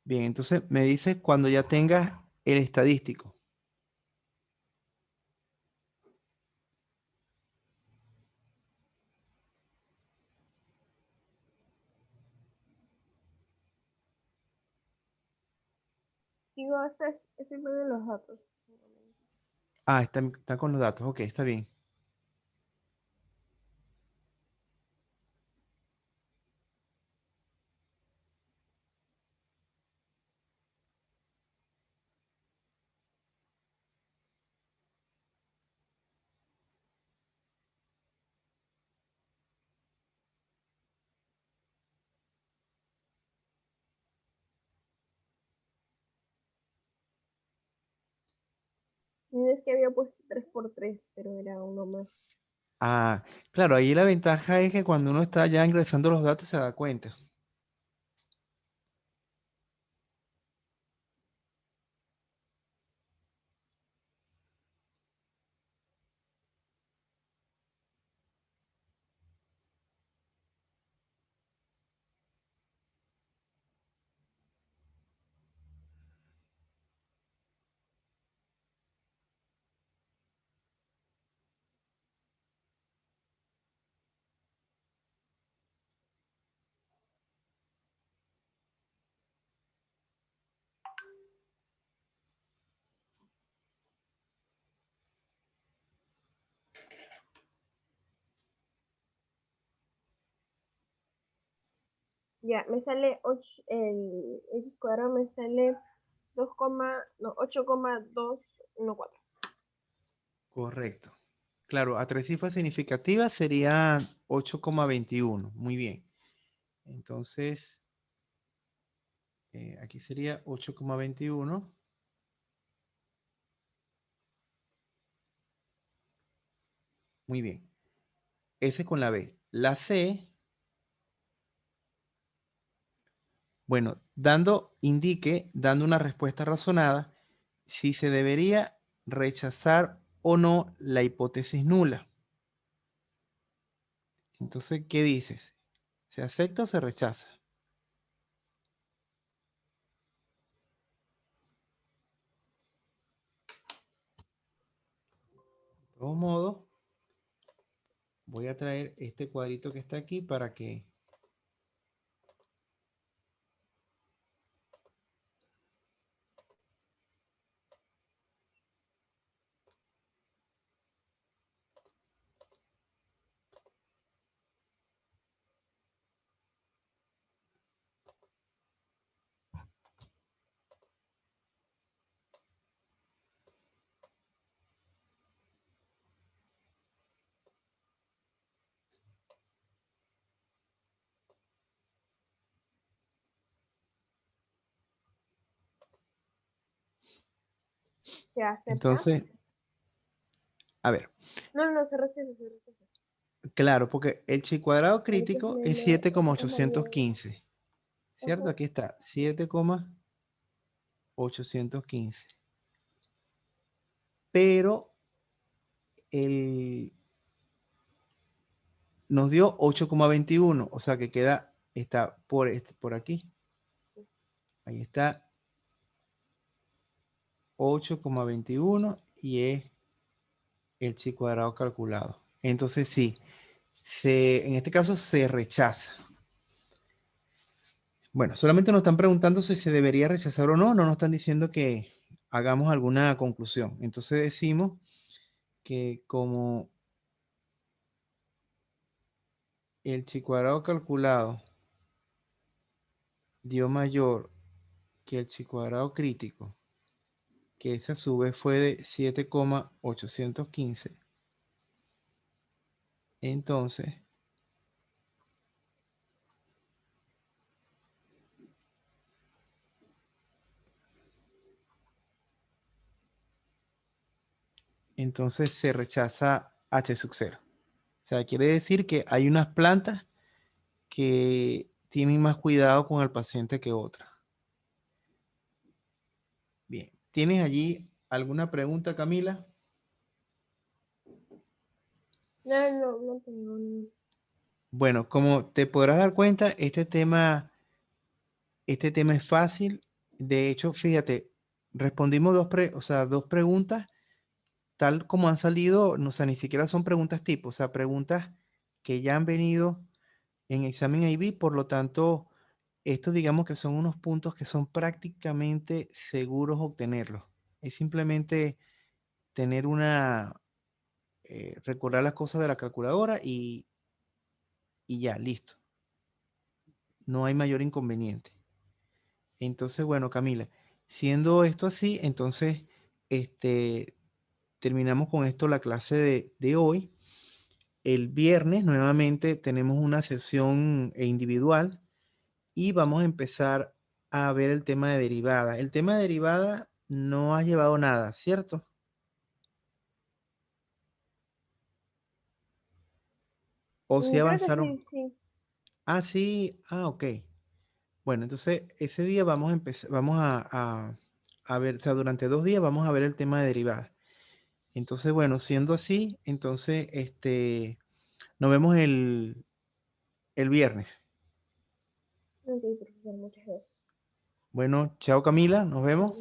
Bien, entonces me dices cuando ya tengas el estadístico. Sigo, ese fue de los datos. Ah, está con los datos. Ok, está bien. Sí, es que había puesto 3 por 3, pero era uno más. Ah, claro, ahí la ventaja es que cuando uno está ya ingresando los datos se da cuenta. Ya, me sale 8, el X cuadrado me sale 8,214. Correcto. Claro, a tres cifras significativas sería 8,21. Muy bien. Entonces, aquí sería 8,21. Muy bien. Ese con la B. La C, bueno, dando una respuesta razonada, si se debería rechazar o no la hipótesis nula. Entonces, ¿qué dices? ¿Se acepta o se rechaza? De todos modos, voy a traer este cuadrito que está aquí para que... ¿Se acepta? Entonces, a ver, No, se rechaza, se rechaza. claro, porque el chi cuadrado Hay que crítico es ponerle otras 7,815. ¿Cierto? Ajá. Aquí está, 7,815. Pero nos dio 8,21, o sea que está por aquí. Ahí está 8,21 y es el chi cuadrado calculado. Entonces sí, en este caso se rechaza. Bueno, solamente nos están preguntando si se debería rechazar o no, no nos están diciendo que hagamos alguna conclusión. Entonces decimos que como el chi cuadrado calculado dio mayor que el chi cuadrado crítico, que esa a su vez fue de 7,815, entonces se rechaza H sub 0. O sea, quiere decir que hay unas plantas que tienen más cuidado con el paciente que otras. Bien, ¿tienes allí alguna pregunta, Camila? No tengo ni... Bueno, como te podrás dar cuenta, este tema es fácil. De hecho, fíjate, respondimos dos preguntas tal como han salido, no, o sea, ni siquiera son preguntas tipo, o sea, preguntas que ya han venido en examen IB, por lo tanto, estos digamos que son unos puntos que son prácticamente seguros obtenerlos. Es simplemente tener recordar las cosas de la calculadora y ya, listo. No hay mayor inconveniente. Entonces, bueno, Camila, siendo esto así, entonces, terminamos con esto la clase de hoy. El viernes nuevamente tenemos una sesión individual y vamos a empezar a ver el tema de derivada. El tema de derivada no has llevado nada, ¿cierto? ¿O si Creo que avanzaron? sí. Ah, sí, ok. Bueno, entonces ese día vamos a empezar, vamos a ver, o sea, durante 2 días vamos a ver el tema de derivada. Entonces, bueno, siendo así, entonces, nos vemos el viernes. Ok, profesor, muchas gracias. Bueno, chao Camila, nos vemos.